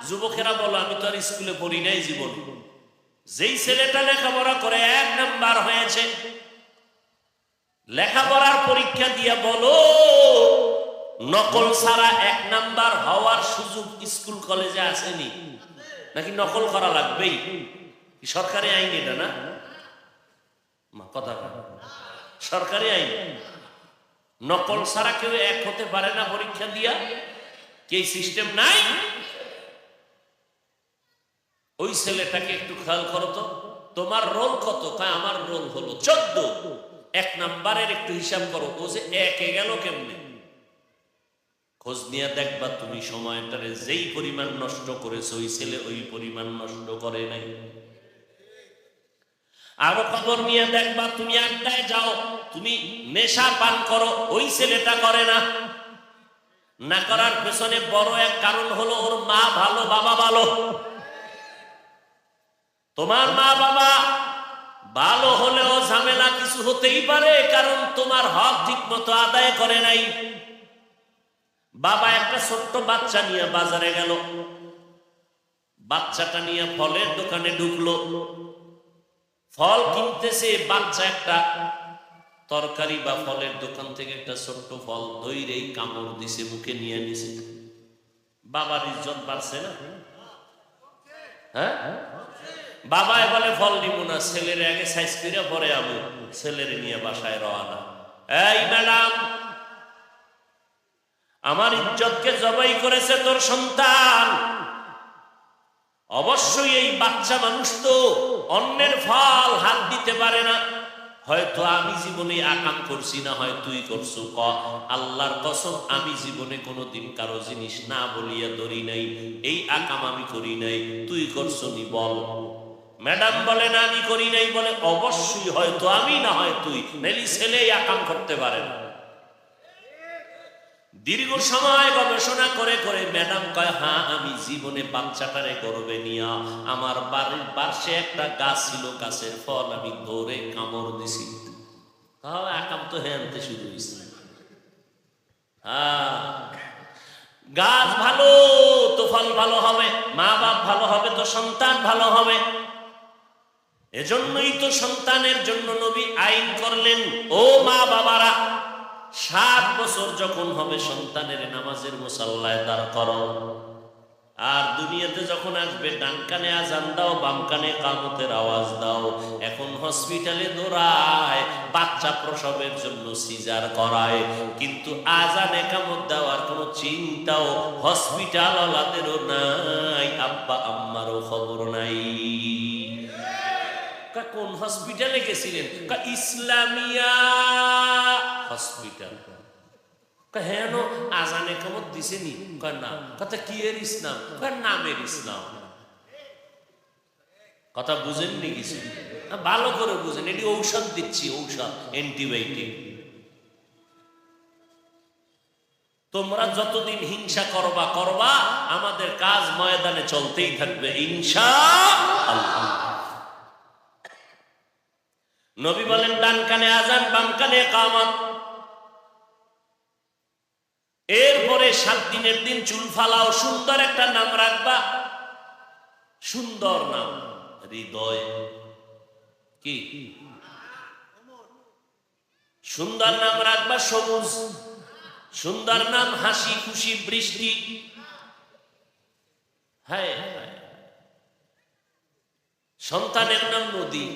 Speaker 1: যুবকেরা বলো আমি তো আর স্কুলে পড়ি নাই জীবন। যেই ছেলেটা লেখাপড়া করে 1 নাম্বার হয়েছে, লেখাপড়ার পরীক্ষা দিয়ে বলো নকল ছাড়া 1 নাম্বার হওয়ার সুযোগ স্কুল কলেজে আসেনি? নাকি নকল করা লাগবেই? সরকারি আইন এটা না? কথা সরকারি আইন। নকল ছাড়া কেউ 1 হতে পারে না পরীক্ষা দিয়া? কি সিস্টেম নাই? ওই ছেলেটাকে একটু খেয়াল করো তো, তোমার রোল কত? আমার রোল হলো 14। 1 নাম্বারের একটু হিসাব করো, ও যে 1 এ গেল কেমনে? খোঁজ নিয়ে দেখবা তুমি সময়টারে যেই পরিমাণ নষ্ট করেছো ওই ছেলে ওই পরিমাণ নষ্ট করে নাই। আরো খবর নিয়ে দেখবা তুমি আড্ডায় যাও, তুমি নেশা পান করো, ওই ছেলেটা করে না। না করার পেছনে বড় এক কারণ হলো ওর মা ভালো বাবা ভালো। তোমার মা বাবা ভালো হলেও ঝামেলা কিছু হতেই পারে, কারণ তোমার হক ঠিক মতো আদায় করে নাই। বাবা একটা ছোট্ট বাচ্চা নিয়ে বাজারে গেল, বাচ্চাটা নিয়ে ফলের দোকানে ঢুকলো, ফল কিনতেছে। বাচ্চা একটা তরকারি বা ফলের দোকান থেকে একটা ছোট্ট ফল ধইরেই কামড় দিছে, মুখে নিয়ে নিছে। বাবার ইজ্জত বাড়ছে না? হ্যাঁ, বাবাই বলে ফল নিব না, ছেলের আগে সাইজ করে পরে আমু, ছেলের নিয়ে বাসায় রওনা। এই ম্যাডাম, আমার ইজ্জতকে জবাই করেছে তোর সন্তান। অবশ্যই এই বাচ্চা মানুষ তো অন্যের ফল হাত দিতে পারে না। হয়তো আমি জীবনে আকাম করছি না, হয় তুই করছো। ক আল্লাহর কসম, আমি জীবনে কোনোদিন কারো জিনিস না বলিয়া ধরি নাই, এই আকাম আমি করি নাই, তুই করছো নি বল। ম্যাডাম বলে না আমি করি নাই, বলে অবশ্যই হয়তো আমি না হয় তুই, নাইলে ছেলে আকাম করতে পারে না। দীর্ঘ সময় গবেষণা করে করে ম্যাডাম কয় হ্যাঁ আমি জীবনে বাচ্চাটারে গর্বে নিয়া আমার বাড়ির পাশে একটা গাছ ছিল, গাছের ফল আমি ধরে কামড় দিছি। আকাম তো হ্যাঁ আনতে শুরু হয়েছে। গাছ ভালো তো ফল ভালো হবে, মা বাপ ভালো হবে তো সন্তান ভালো হবে। এজন্যই তো সন্তানের জন্য নবী আইন করলেন, ও মা বাবারা 7 বছর যখন হবে সন্তানের নামাজের মুসাল্লায় দাঁড় করো। আর দুনিয়াতে যখন আসবে ডান কানে আজান দাও, বাম কানে কামতের আওয়াজ দাও। এখন হসপিটালে দৌড়ায়, বাচ্চা প্রসবের জন্য সিজার করায়, কিন্তু আজানে কামত দেওয়ার কোনো চিন্তাও হসপিটাল ওয়ালাদেরও নাই, আব্বা আম্মারও খবর নাই। কোন হসপিটালে গেছিলেন? ইসলামিয়া হসপিটাল। হ্যাঁ আজানে কামত দিছে নি? না। কথা কি এর ইসলাম? নামের ইসলাম। কথা বুঝেননি কিছু? ভালো করে বুঝেন, এটি ঔষধ দিচ্ছি, ঔষধ, অ্যান্টিবায়োটিক। তোমরা যতদিন হিংসা করবা করবা, আমাদের কাজ ময়দানে চলতেই থাকবে ইনশাআল্লাহ। নবী বলেন ডান কানে আজান, বাম কানে কামত। এরপরে 7 দিনের দিন চুল ফালাও, সুন্দর একটা নাম রাখবা। সুন্দর নাম, হৃদয়। কি সুন্দর নাম রাখবা? সবুজ। সুন্দর নাম হাসি খুশি বৃষ্টি। হ্যাঁ, সন্তানের নাম নদী,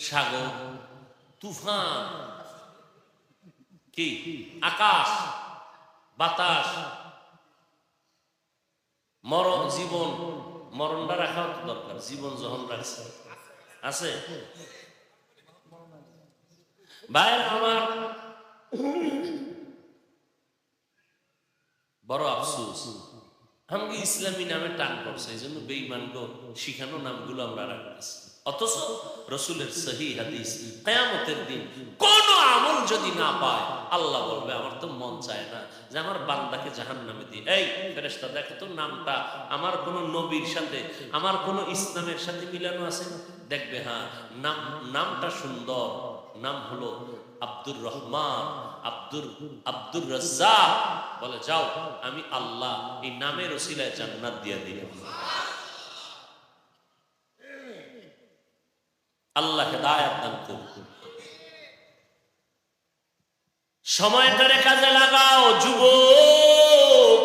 Speaker 1: সাগর, তুফান, কি আকাশ, বাতাস, মরণ, জীবন। মরণটা রাখাও তো দরকার, জীবন যখন রাখছে আছে। ভাইয়ের আমার বড় আফসোস, আমাকে ইসলামী নামে টান পড়ছে, এই জন্য বেঈমানকে শিখানো নামগুলো আমরা রাখতেছি। অথচ রসুলের সহিহ হাদিস, কিয়ামতের দিন কোন আমল যদি না পায়, আল্লাহ বলবে আমার তো মন চায় না যে আমার বান্দাকে জাহান্নামে দিই। এই ফেরেশতা দেখো তো নামটা আমার কোন নবীর সাথে, আমার কোন ইসলামের সাথে মিলানো আছে? দেখবে হ্যাঁ, নামটা সুন্দর, নাম হলো আব্দুর রহমান, আব্দুর রাজ্জাক। বলে যাও, আমি আল্লাহ এই নামের ওসিলায় জান্নাত দিয়ে দিলাম। আল্লাহ হেদায়েত দান করুন। সময়টারে কাজে লাগাও যুবক,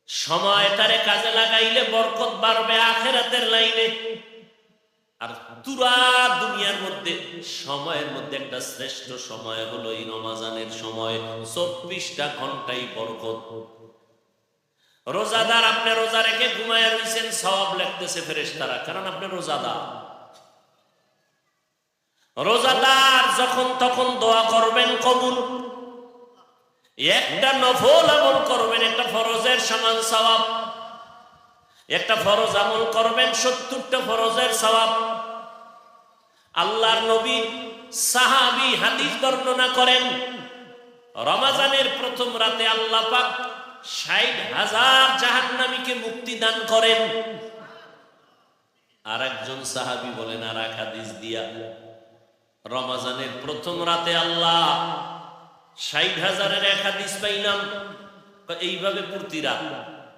Speaker 1: সময়টারে কাজে লাগাইলে বরকত বাড়বে আখিরাতের লাইনে। আর পুরা দুনিয়ার মধ্যে সময়ের মধ্যে একটা শ্রেষ্ঠ সময় হলো এই রমজানের সময়। 24টা ঘন্টাই বরকত। রোজাদার, আপনি রোজা রেখে ঘুমায় রইছেন, সওয়াব লিখতেছে ফেরেশতারা, কারণ আপনি রোজাদার। রোজাদার যখন তখন দোয়া করবেন কবুল। একটা নফল আমল করবেন একটা ফরজের সমান সওয়াব, একটা ফরজ আমল করবেন 70টা ফরজের সওয়াব। আল্লাহর নবী সাহাবী হাদিস বর্ণনা করেন, রমজানের প্রথম রাতে আল্লাহ পাক 60,000 জাহান্নামীকে মুক্তি দান করেন। আর একজন সাহাবী বলেন আর এক হাদিস দিয়া, রমজানের প্রথম রাতে আল্লাহ 60,000-এর এক হাদিস পাইলাম, এইভাবে প্রতি রাত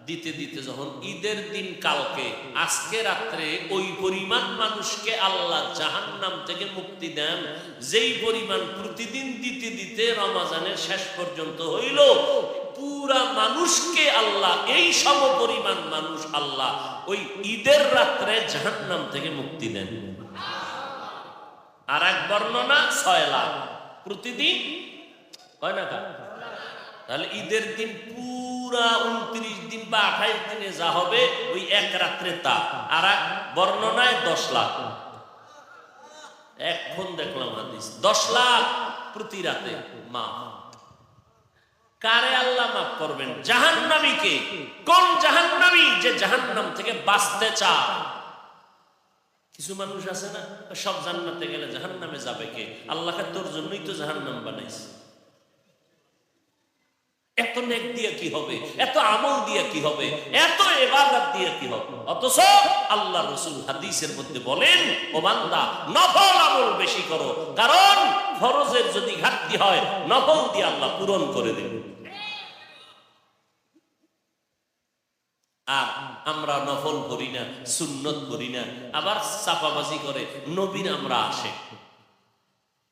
Speaker 1: দিতে দিতে যখন ঈদের দিন কালকে আজকে রাত্রে ওই পরিমাণ মানুষকে আল্লাহ জাহান্নাম থেকে মুক্তি দেন, যেই পরিমাণ প্রতিদিন দিতে দিতে রমজানের শেষ পর্যন্ত হইল, পুরা মানুষকে আল্লাহ, এই সম পরিমাণ মানুষ আল্লাহ ওই ঈদের রাত্রে জাহান্নাম থেকে মুক্তি দেন। আর এক বর্ণনা 6 লাখ প্রতিদিন হয় না কা? তাহলে ঈদের দিন পুরা 29 দিন বা 28 দিনে যা হবে ওই এক রাত্রে তা। আর এক বর্ণনায় 10 লাখ। এখন দেখলাম হাদিস 10 লাখ প্রতি রাতে মাফ। কারে আল্লাহ মাফ করবেন? জাহান্নামীকে। কোন জাহান্নামী? যে জাহান্নাম থেকে বাঁচতে চায়। কিছু মানুষ আছে না, সব জান্নাতে গেলে জাহান্নামে যাবে কে? আল্লাহকে তোর জন্যই তো জাহান্নাম বানাইছে। এত নেক দিয়ে কি হবে, এত আমল দিয়ে কি হবে, এত ইবাদত দিয়ে কি হবে? অথচ আল্লাহ রাসূল হাদিসের মধ্যে বলেন, ও বান্দা নফল আমল বেশি করো, কারণ ফরজের যদি ঘাটতি হয় নফল দিয়ে আল্লাহ পূরণ করে দেবেন। আর আমরা নফল করি না, সুন্নত করি না, আবার চাপাবাজি করে নবীর আমরা আসে,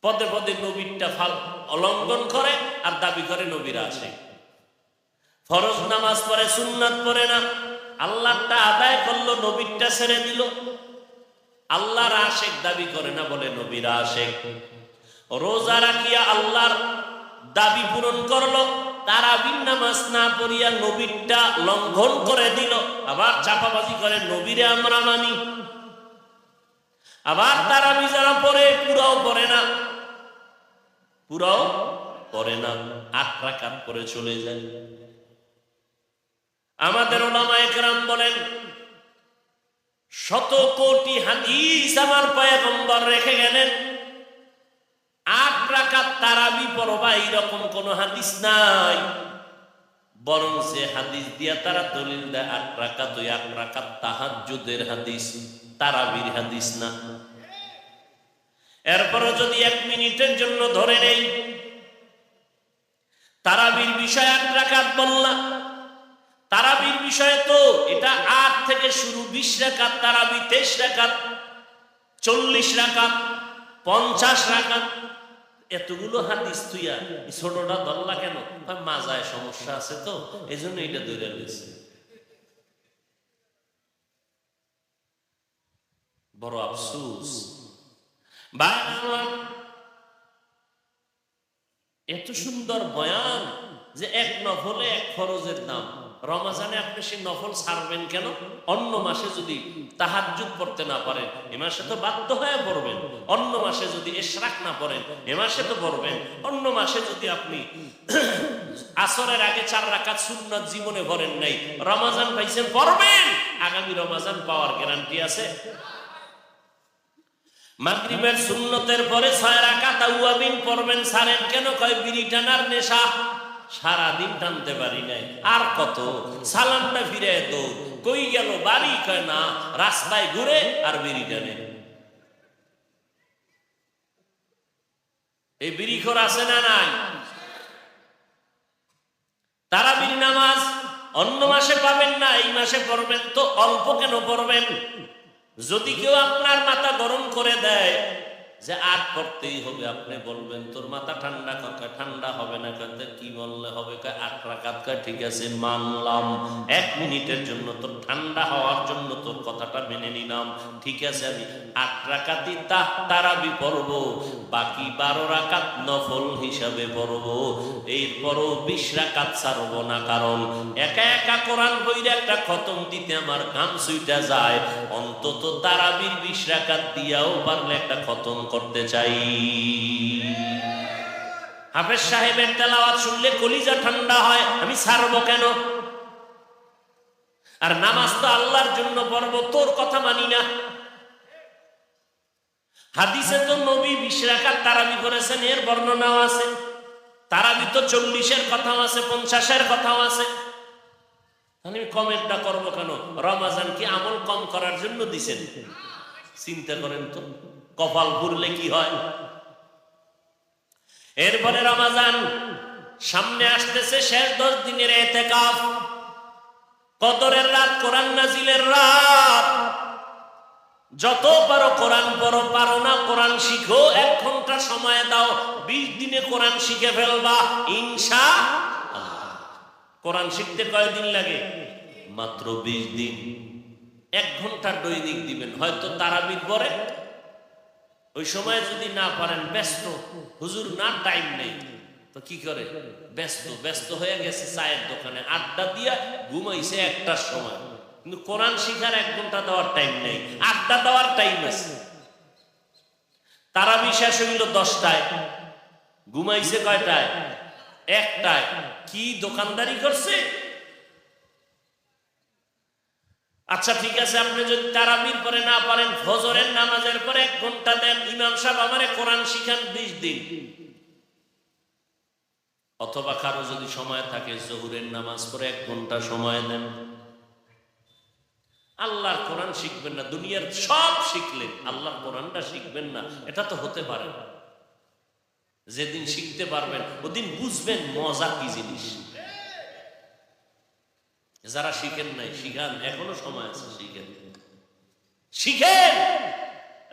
Speaker 1: পদে পদে নবীরটা অলঙ্ঘন করে আর দাবি করে নবীরা আসে। ফরজ নামাজ পড়ে, সুন্নাত পড়ে না, আল্লাহটা আদায় করলো, নবীরটা ছেড়ে দিল। আল্লাহর আশেক দাবি করে না, বলে নবীরা আশেক। রোজা রাখিয়া আল্লাহর দাবি পূরণ করলো, তারাবির নামাজ না পড়িয়া নবীরটা লঙ্ঘন করে দিল। আবার চাপাবাজি করে নবীরে আমরা মানি। আবার তারাবি যারা পড়ে পুরাও পড়ে না, পুরাও পড়ে না, 8 রাকাত পড়ে চলে যায়। আমাদের উলামায়ে কেরাম বলেন, 100 কোটি হাদিস আমার পয়গম্বর রেখে গেলেন, 8 রাকাত তারাবি পড়বা এরকম কোন হাদিস নাই। বরং সে হাদিস দিয়া তারা দলিল দেয় 8 রাকাত, ওই 8 রাকাত তাহাজ্জুদের হাদিস, তারাবির হাদিস না। এরপরও যদি 1 মিনিটের জন্য ধরে নেই, তারাবির বিষয় 8 রাকাত বললাম, তারাবির বিষয় তো এটা 8 থেকে শুরু, 20 রাকাত তারাবি, 23 রাকাত, 40 রাকাত, 50 রাকাত, এতগুলো হাদিস তুইয়া ছোটটা ধরলা কেন? মাজায় সমস্যা আছে তো এই জন্য এটা ধরে রয়েছে। বড় আফসোস, এত সুন্দর বয়ান যে 1 নফলে 1 ফরজের দাম। রমজানে আপনি সেই নফল ছাড়বেন কেন? অন্য মাসে যদি তাহাজ্জুদ পড়তে না পারেন, এ মাসে তো বাধ্য হয়ে পড়বেন। অন্য মাসে যদি ইশরাক না পড়েন, এ মাসে তো পড়বেন। অন্য মাসে যদি আপনি আসরের আগে 4 রাকাত সুন্নাত জীবনে পড়েন নাই, রমজান পাইছেন, পড়বেন। আগামী রমজান পাওয়ার গ্যারান্টি আছে? মাগরিবের সুন্নতের পরে 6 রাকাত আওয়াবিন পড়বেন, ছাড়েন কেন? কয় বিড়ি টানার নেশা, সারাদিন টানতে পারি নাই, আর কত? সালামটা ফিরে তো কই গেল বাড়ি? কয় না, রাস্তায় ঘুরে আর বিড়ি টানে। এই বিড়িখোর আছে না নাই? তারাবির নামাজ অন্য মাসে পাবেন না, এই মাসে পড়বেন তো অল্প কেন পড়বেন? যদি কেউ আপনার মাথা গরম করে দেয় যে আর পড়তেই হবে, আপনি বলবেন তোর মাথা ঠান্ডা কর, ঠান্ডা হবে না, কি বললে হবে? 8 রাকাত। ঠিক আছে মানলাম, 1 মিনিটের জন্য তোর ঠান্ডা হওয়ার জন্য তোর কথাটা মেনে নিলাম, ঠিক আছে আমি 8 রাকাতই তারাবি পড়বো, বাকি 12 রাকাত নফল হিসাবে পড়বো। এরপরও 20 রাকাত ছাড়বো না, কারণ একা একা কোরআন বইরে একটা খতম দিতে আমার ঘাম ছুইটা যায়। অন্তত তারাবির 20 রাকাত দিয়াও পারলে একটা খতম করতে চাই। হাফেজ সাহেবের তেলাওয়াত শুনলে কলিজা ঠান্ডা হয়, আমি ছাড়বো কেন? আর নামাজ তো আল্লাহর জন্য পড়ব, তোর কথা মানি না। হাদিসে তো নবী 20 রাকাত তারাবি করেছেন, এর বর্ণনাও আছে। তারাবি তো 40-এর কথাও আছে, 50-এর কথাও আছে। আমি কমেন্টটা করবো কেন? রমাজান কি আমল কম করার জন্য দিছেন? চিন্তা করেন তো, কপাল পুরলে কি হয়। এরপরে রমাজান সামনে আসতেছে, শেষ 10 দিনের ইতিকাফ, কদরের রাত, কোরআন নাজিলের রাত। যত পারো কোরআন পড়ো, পারো না কোরআন শিখো, 1 ঘন্টা সময় দাও, 20 দিনে কোরআন শিখে ফেলবা ইনশাআল্লাহ। কোরআন শিখতে কয়দিন লাগে? মাত্র 20 দিন। 1 ঘন্টা দৈনিক দিবেন। হয়তো তারাবির পরে ওই সময় যদি না পারেন, ব্যস্ত, হুজুর না টাইম নেই, তো কি করে? ব্যস্ত হয়ে গেছে চায়ের দোকানে আড্ডা দিয়া, ঘুমাইছে 1টার সময়, কিন্তু কোরআন শিখার 1 ঘন্টা দেওয়ার টাইম নেই, আড্ডা দেওয়ার টাইম আছে। তারাবি শেষ হইল 10টায়, ঘুমাইছে কয়টায়? 1টায়। কি দোকানদারি করছে? আচ্ছা ঠিক আছে, আপনি যদি তারাবির পরে না পারেন, ফজরের নামাজের পরে 1 ঘন্টা দেন, ইমাম সাহেব আমারে কোরআন শিখান 20 দিন। অথবা কারো যদি সময় থাকে, জোহরের নামাজ পরে 1 ঘন্টা সময় দেন। আল্লাহর কোরআন শিখবেন না, দুনিয়ার সব শিখলেন, আল্লাহর কোরআনটা শিখবেন না, এটা তো হতে পারে না। যেদিন শিখতে পারবেন ওদিন বুঝবেন মজা কি জিনিস। যারা শিখেন নাই, শিখান, এখনো সময় আছে, শিখেন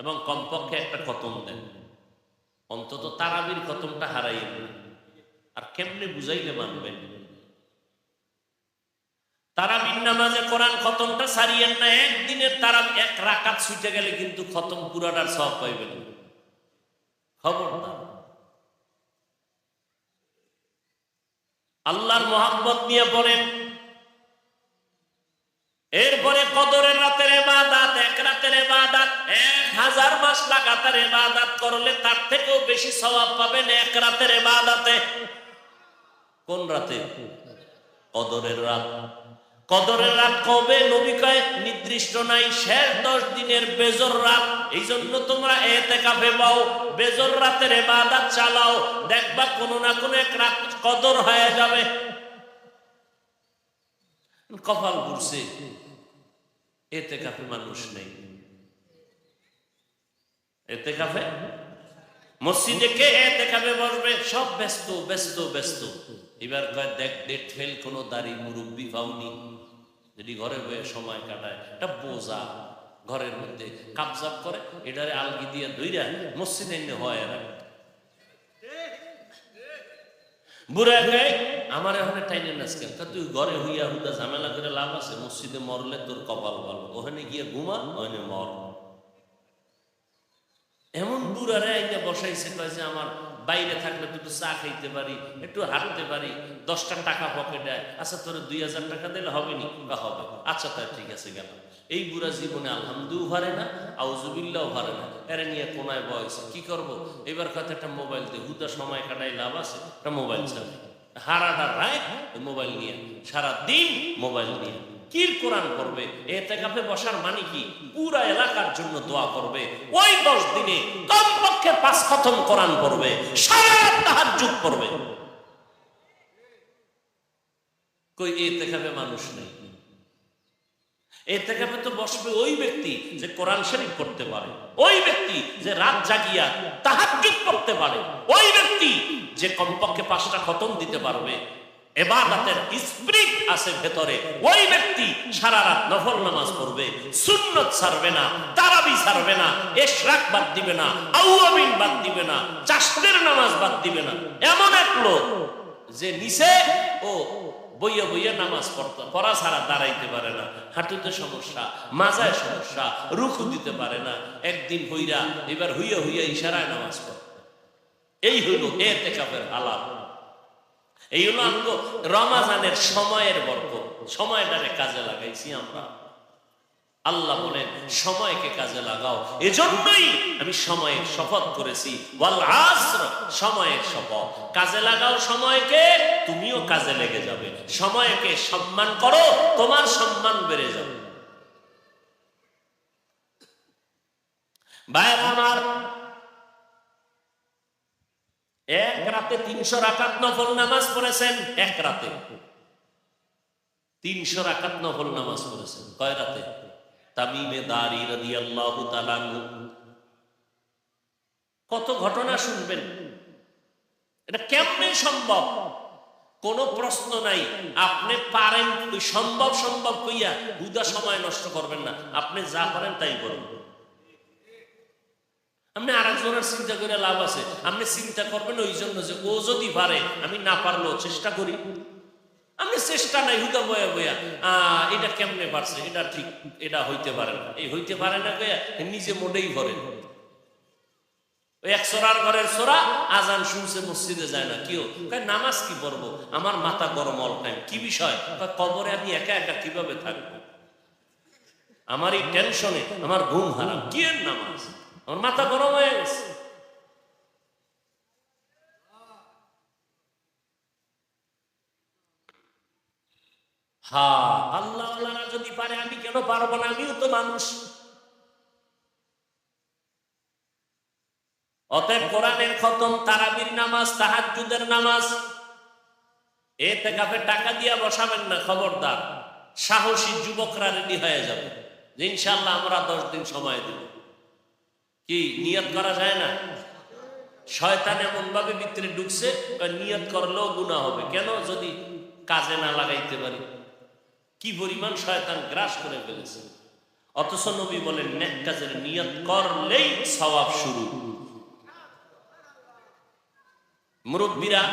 Speaker 1: এবং কমপক্ষে একটা খতম দেন, অন্তত তারাবির খতমটা হারাইয়েন না। আর কেমনে বুঝাইলে মানবেন? তারাবির নামাজে কোরআন খতমটা ছাড়িয়েন না। একদিনের তারাবি 1 রাকাত ছুটে গেলে কিন্তু খতম পুরাটার সওয়াব পাইবেন। খবরদার, আল্লাহর মহব্বত নিয়ে পড়েন। এরপরে কদরের রাতের ইবাদত, 1 রাতের ইবাদত 1000 মাস লাগাতার ইবাদত করলে তার থেকেও বেশি সওয়াব পাবেন 1 রাতের ইবাদতে। কোন রাতে? কদরের রাত। কদরের রাত কবে? নবী কয় নির্দিষ্ট নাই, শেষ 10 দিনের বেজর রাত। এই জন্য তোমরা ইতিকাফে বাও, বেজর রাতের ইবাদত চালাও, দেখবা কোনো না কোনো 1 রাত কদর হয়ে যাবে। কপাল ঘুরছে, ইতিকাফে মানুষ নেই। ইতিকাফে মসজিদে কে ইতিকাফে বসবে? সব ব্যস্ত ব্যস্ত ব্যস্ত। এবার কয় দেখ, ডেট ফেল কোনো দাড়ি মুরব্বি পাওনি, যদি ঘরে বয়ে সময় কাটায়, এটা বোঝা ঘরের মধ্যে কাবজাব করে, এটারে আলগি দিয়ে ধইরা মসজিদে এনে হয় না। বুড়া গায়ে আমার এখন টাইনে নাচ কেন? তুই ঘরে হইয়া হুদা ঝামেলা করে লাভ আছে? মসজিদে মরলে তোর কপাল ভালো, ওখানে গিয়ে ঘুমা, ওখানে মর। এমন বুড়ারে আইনে বসাইছে, কয় যে আমার বাইরে থাকলে একটু চা খাইতে পারি, একটু হাঁটতে পারি, 10টা টাকা পকেটে, আচ্ছা তোর 2000 টাকা দিলে হবে নি? হবে। আচ্ছা তাই ঠিক আছে, গেল। এই বুড়া জীবনে আলহামদুলিল্লাহ পারে না, আউযুবিল্লাহ পারে না, এরে নিয়ে কোনায় বয়স কি করব? এবার কথা একটা মোবাইল দিয়ে হুদা সময় কাটাই লাভ আছে, একটা মোবাইল চালাবে, হারাটা রাত মোবাইল নিয়ে, সারা দিন মোবাইল নিয়ে কি কোরআন পড়বে? ইতিকাফে বসার মানে কি? পুরা এলাকার জন্য দোয়া করবে। ওই 10 দিনে কমপক্ষে 5 খতম কোরআন পড়বে, সারা রাত তাহাজ্জুদ পড়বে। কই ইতিকাফে মানুষ নেই। ইতিকাফে তো বসবে ওই ব্যক্তি যে কোরআন শরীফ পড়তে পারে, ওই ব্যক্তি যে রাত জাগিয়া তাহাজ্জুদ পড়তে পারে, ওই ব্যক্তি যে কমপক্ষে 5টা খতম দিতে পারবে, ইবাদতের স্পিরিট আছে ভেতরে, ওই ব্যক্তি সারা রাত নফল নামাজ পড়বে, সুন্নত ছাড়বে না, তারাবি ছাড়বে না, ইশরাক বাদ দিবে না, আউয়াবিন বাদ দিবে না, চাশতের নামাজ বাদ দিবে না। এমন এক লোক যে নিচে ও বইয়া বইয়া নামাজ পড়া ছাড়া দাঁড়াইতে পারে না, হাঁটুতে সমস্যা, মাজায় সমস্যা, রুকু দিতে পারে না, একদিন হইরা এবার হইয়া হইয়া ইশারায় নামাজ পড়ে। এই হইল ইতিকাফের হালাত। এই হলো রমাজানের সময়ের বরকত, সময়টারে কাজে লাগাইছি আমরা। আল্লাহ বলেন সময়কে কাজে লাগাও। এজন্যই আমি সময়ের শপথ করেছি, ওয়াল আসর, সময়ের শপথ। কাজে লাগাও সময়কে, তুমিও কাজে লেগে যাবে। সময়কে সম্মান করো, তোমার সম্মান বেড়ে যাবে। ভাইরা আমার, এক রাতে 300 রাকাত নফল নামাজ পড়েছেন। এক রাতে 300 রাকাত নফল নামাজ পড়েছেন। কয় রাতে? তামিমে দারি রাদিয়াল্লাহু তাআলা আনহু। কত ঘটনা শুনবেন। এটা কেমনে সম্ভব? কোনো প্রশ্ন নাই। আপনি পারেন, সম্ভব সম্ভব কইয়া বুঝা সময় নষ্ট করবেন না। আপনি যা পারেন তাই করুন। আপনি আরেকজনের চিন্তা করে লাভ আছে? আপনি চিন্তা করবেন ওই জন্য যে ও যদি পারে, আমি না পারলেও চেষ্টা করি। আমি চেষ্টা নাই, হুদা বয়া বয়া এটা কেমনে পারছে, এটা ঠিক, এটা হইতে পারে না, এই হইতে পারে না গয়া নিজে মোটেই করেন। ওই এক সোরার ঘরের সোরা, আজান শুনছে, মসজিদে যায় না। কেউ নামাজ কি পড়বো, আমার মাথা গরম অল টাইম। কি বিষয়? কবরে আমি একা একা কিভাবে থাকবো, আমার এই টেনশনে আমার ঘুম হারাম। কি এর নামাজ? আমার মাথা গরম হয়ে গেছে। হ্যাঁ, আল্লাহ যদি পারে আমি কেন পারবো না? আমিও তো মানুষ। অতএব কোরআনের খতম, তারাবির নামাজ, তাহাজ্জুদের নামাজ, ইতিকাফে টাকা দিয়া বসাবেন না, খবরদার। সাহসী যুবকরা রেডি হয়ে যাবে যে ইনশাআল্লাহ আমরা 10 দিন সময় দেব। কি নিয়ত করা যায় না? শয়তান এমন ভাবে ভিতরে ঢুকছে, নিয়ত করলেও গুনাহ হবে। কেন? যদি কাজে না লাগাইতে পারি। কি পরিমাণ শয়তান গ্রাস করে ফেলেছে। অথচ নবী বলেন নেক কাজের নিয়ত করলেই সওয়াব শুরু। মুরব্বীরা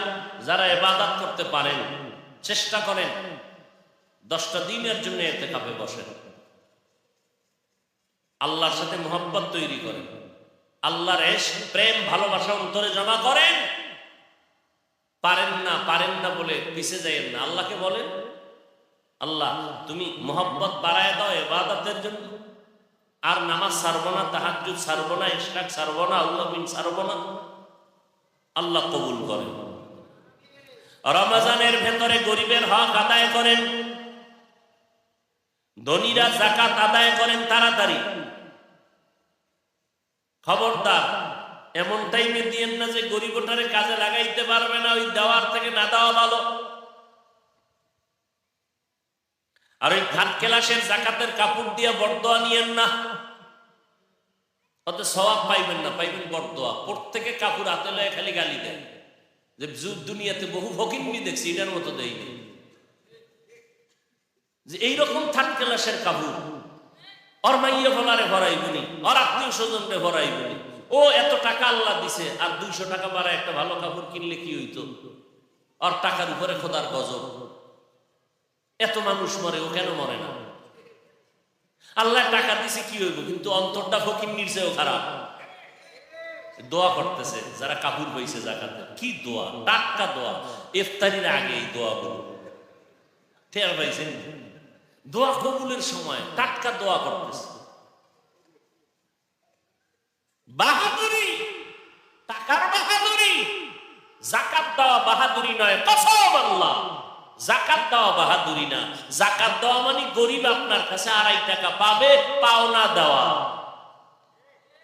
Speaker 1: যারা ইবাদত করতে পারেন, চেষ্টা করেন 10টা দিনের জন্য ইতিকাফে বসেন। আল্লাহর সাথে মহব্বত তৈরি করেন, আল্লাহর ইশক, প্রেম, ভালোবাসা অন্তরে জমা করেন। পারেন না বলে পিছে যাইয়েন না। আল্লাহকে বলেন, আল্লাহ তুমি মহব্বত বাড়ায় দাও ইবাদতের জন্য। আর নামাজ ছাড়বো না, তাহাজ্জুদ ছাড়বো না, ইশরাক ছাড়বো না, আল্লাহ বিন ছাড়বো না। আল্লাহ কবুল করেন। রমজানের ভেতরে গরিবের হক আদায় করেন, ধনীরা যাকাত আদায় করেন তাড়াতাড়ি। খবরদার এমন টাইমে দিয়েন না যে গরিবটারে কাজে লাগাইতে পারবে না, ওই দেওয়ার থেকে না দেওয়া ভালো। আর ওই থার্ড ক্লাসের যাকাতের কাপড় দিয়ে বরদোয়া নিয়েন না, অত সওয়াব পাইবেন না, পাইবেন বরদোয়া। প্রত্যেকে কাপড় হাতে লয়ে খালি গালি দেয় যে দুনিয়াতে বহু ফকিন্নি দেখছি, এটার মতো দেয়নি। যে এইরকম থার্ড ক্লাসের কাপড় ওর মাইয়া ফলারে ভরাইবনি, ওর আত্মীয় স্বজনরে ভরাইবনি। ও এত টাকা আল্লাহ দিছে, আর 200 টাকা বাড়ায় একটা ভালো কাপড় কিনলে কি হইতো? ওর টাকার উপরে খোদার গজব। এত মানুষ মরে, ও কেন মরে না? আল্লাহ টাকা দিছে কি হইব, কিন্তু অন্তরটা ফকিন্নির চেয়েও খারাপ। দোয়া করতেছে যারা কাপড় হইছে যাকাতে, কি দোয়া, টাটকা দোয়া। ইফতারির আগে এই দোয়া বলুন, টের পাইছেন? দোয়া কবুলের সময় টাটকা দোয়া করতেছে। বাহাদুরি, টাকার বাহাদুরি। যাকাত দেওয়া বাহাদুরি নয়, কসম আল্লাহ, যাকাত দেওয়া বাহাদুরি না। যাকাত দেওয়া মানে গরিব আপনার কাছে 2.5 টাকা পাবে, পাওনা দেওয়া।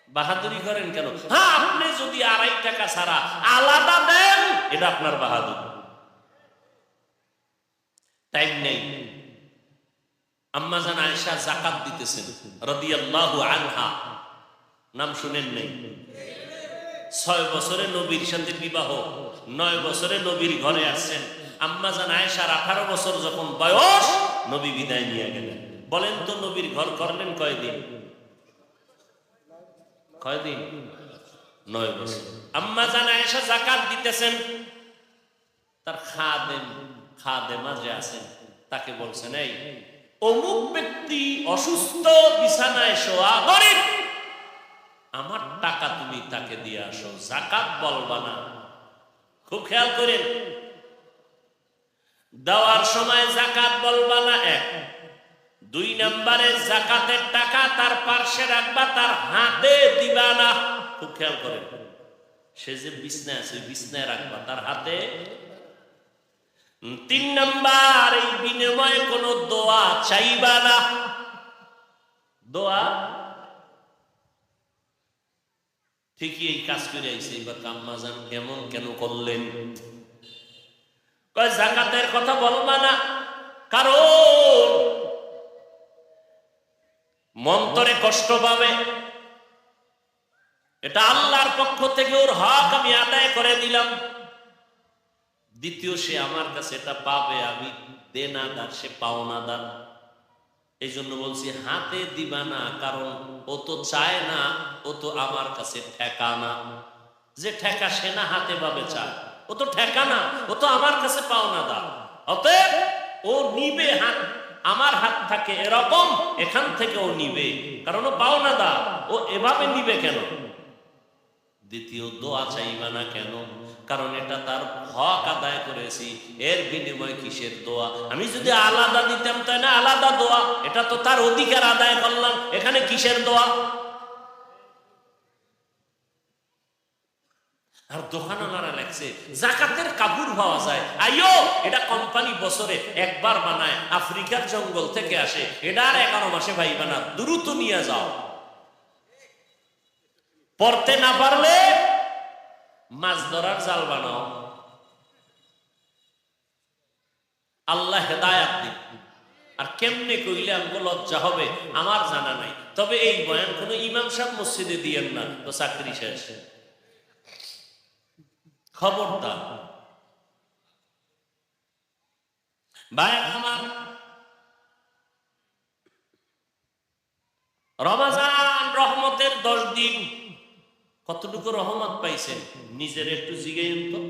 Speaker 1: বাহাদুরি করেন কেন? হ্যাঁ, আপনি যদি 2.5 টাকা ছাড়া আলাদা দেন, এটা আপনার বাহাদুরি। টাইম নেই। আম্মা জান আয়েশা যাকাত দিতেছেন রাদিয়াল্লাহু আনহা, নাম শুনেন নাই? 6 বছরে নবীর সাথে বিবাহ, 9 বছরে নবীর ঘরে আসছেন। আম্মা জান আয়েশার 18 বছর যখন বয়স, নবী বিদায় নিয়ে গেলেন। বলেন তো নবীর ঘর করলেন কয়দিন? 9 বছর। আম্মা জান আয়েশা যাকাত দিতেছেন, তার খাদেমা যে আছেন তাকে বলছেন, এই অমুক ব্যক্তি অসুস্থ, বিছানায় শোয়া, গরিব, আমার টাকা তুমি তাকে দিয়ে আসো, যাকাত বলবা না। খুব খেয়াল করেন, দেওয়ার সময় যাকাত বলবা না, এক। 2 নম্বরে যাকাতের টাকা তার পার্শ্বে রাখবা, তার হাতে দিবা না। খুব খেয়াল করেন, সে যে বিছনায় আছে বিছনায় রাখবা, তার হাতে। 3 নম্বর, এই বিনিময়ে কোনো দোয়া চাইবা না। দোয়া ঠিকই এই কাজ করে আইছে, এবার আম্মাজান এমন কেন করলেন? কয় যাকাতের কথা বলবা না, কারণ মন্তরে কষ্ট পাবে। এটা আল্লাহর পক্ষ থেকে ওর হক আমি আদায় করে দিলাম। দ্বিতীয়, সে আমার কাছে এটা পাবে, আমি দেনাদার, সে পাওনাদার। এই জন্য বলছি হাতে দিবা না, কারণ ও তো চায় না, ও তো আমার কাছে ঠেকা না। যে ঠেকা সে না হাতে পাবে চায়, ও তো ঠেকা না, ও তো আমার কাছে পাওনাদার। অতএব ও নিবে, হাত আমার হাত থাকে এরকম, এখান থেকে ও নিবে, কারণ ও পাওনাদার। ও এভাবে নিবে কেন? দ্বিতীয়, দোয়া চাইবা না কেন? কারণ এটা তার হক আদায় করেছি, এর বিনিময়ে কিসের দোয়া? আমি যদি আলাদা দিতাম তাই না আলাদা দোয়া, এটা তো তার অধিকার আদায় করলাম, এখানে কিসের দোয়া? আর দোকানওয়ালারা লেখছে যাকাতের কাপড় পাওয়া যায়, আইও এটা কোম্পানি বছরে একবার বানায়, আফ্রিকার জঙ্গল থেকে আসে, এটা আর 11 মাসে ভাইবা না, দ্রুত নিয়ে যাও। পড়তে না পারলে মাছ ধরার জাল বানাও। আল্লাহ হেদায়াত দিন। আর কেমনে কইলে আমগো লজ্জা হবে আমার জানা নাই, তবে এই বয়ান কোন ইমাম সাহেব মসজিদে দিয়েন না, তো চাকরি শেষ। খবরদার ভাই আমার, রমজান রহমতের 10 দিন, কতটুকু রহমত পাইছেন নিজের একটু জিজ্ঞেস তো।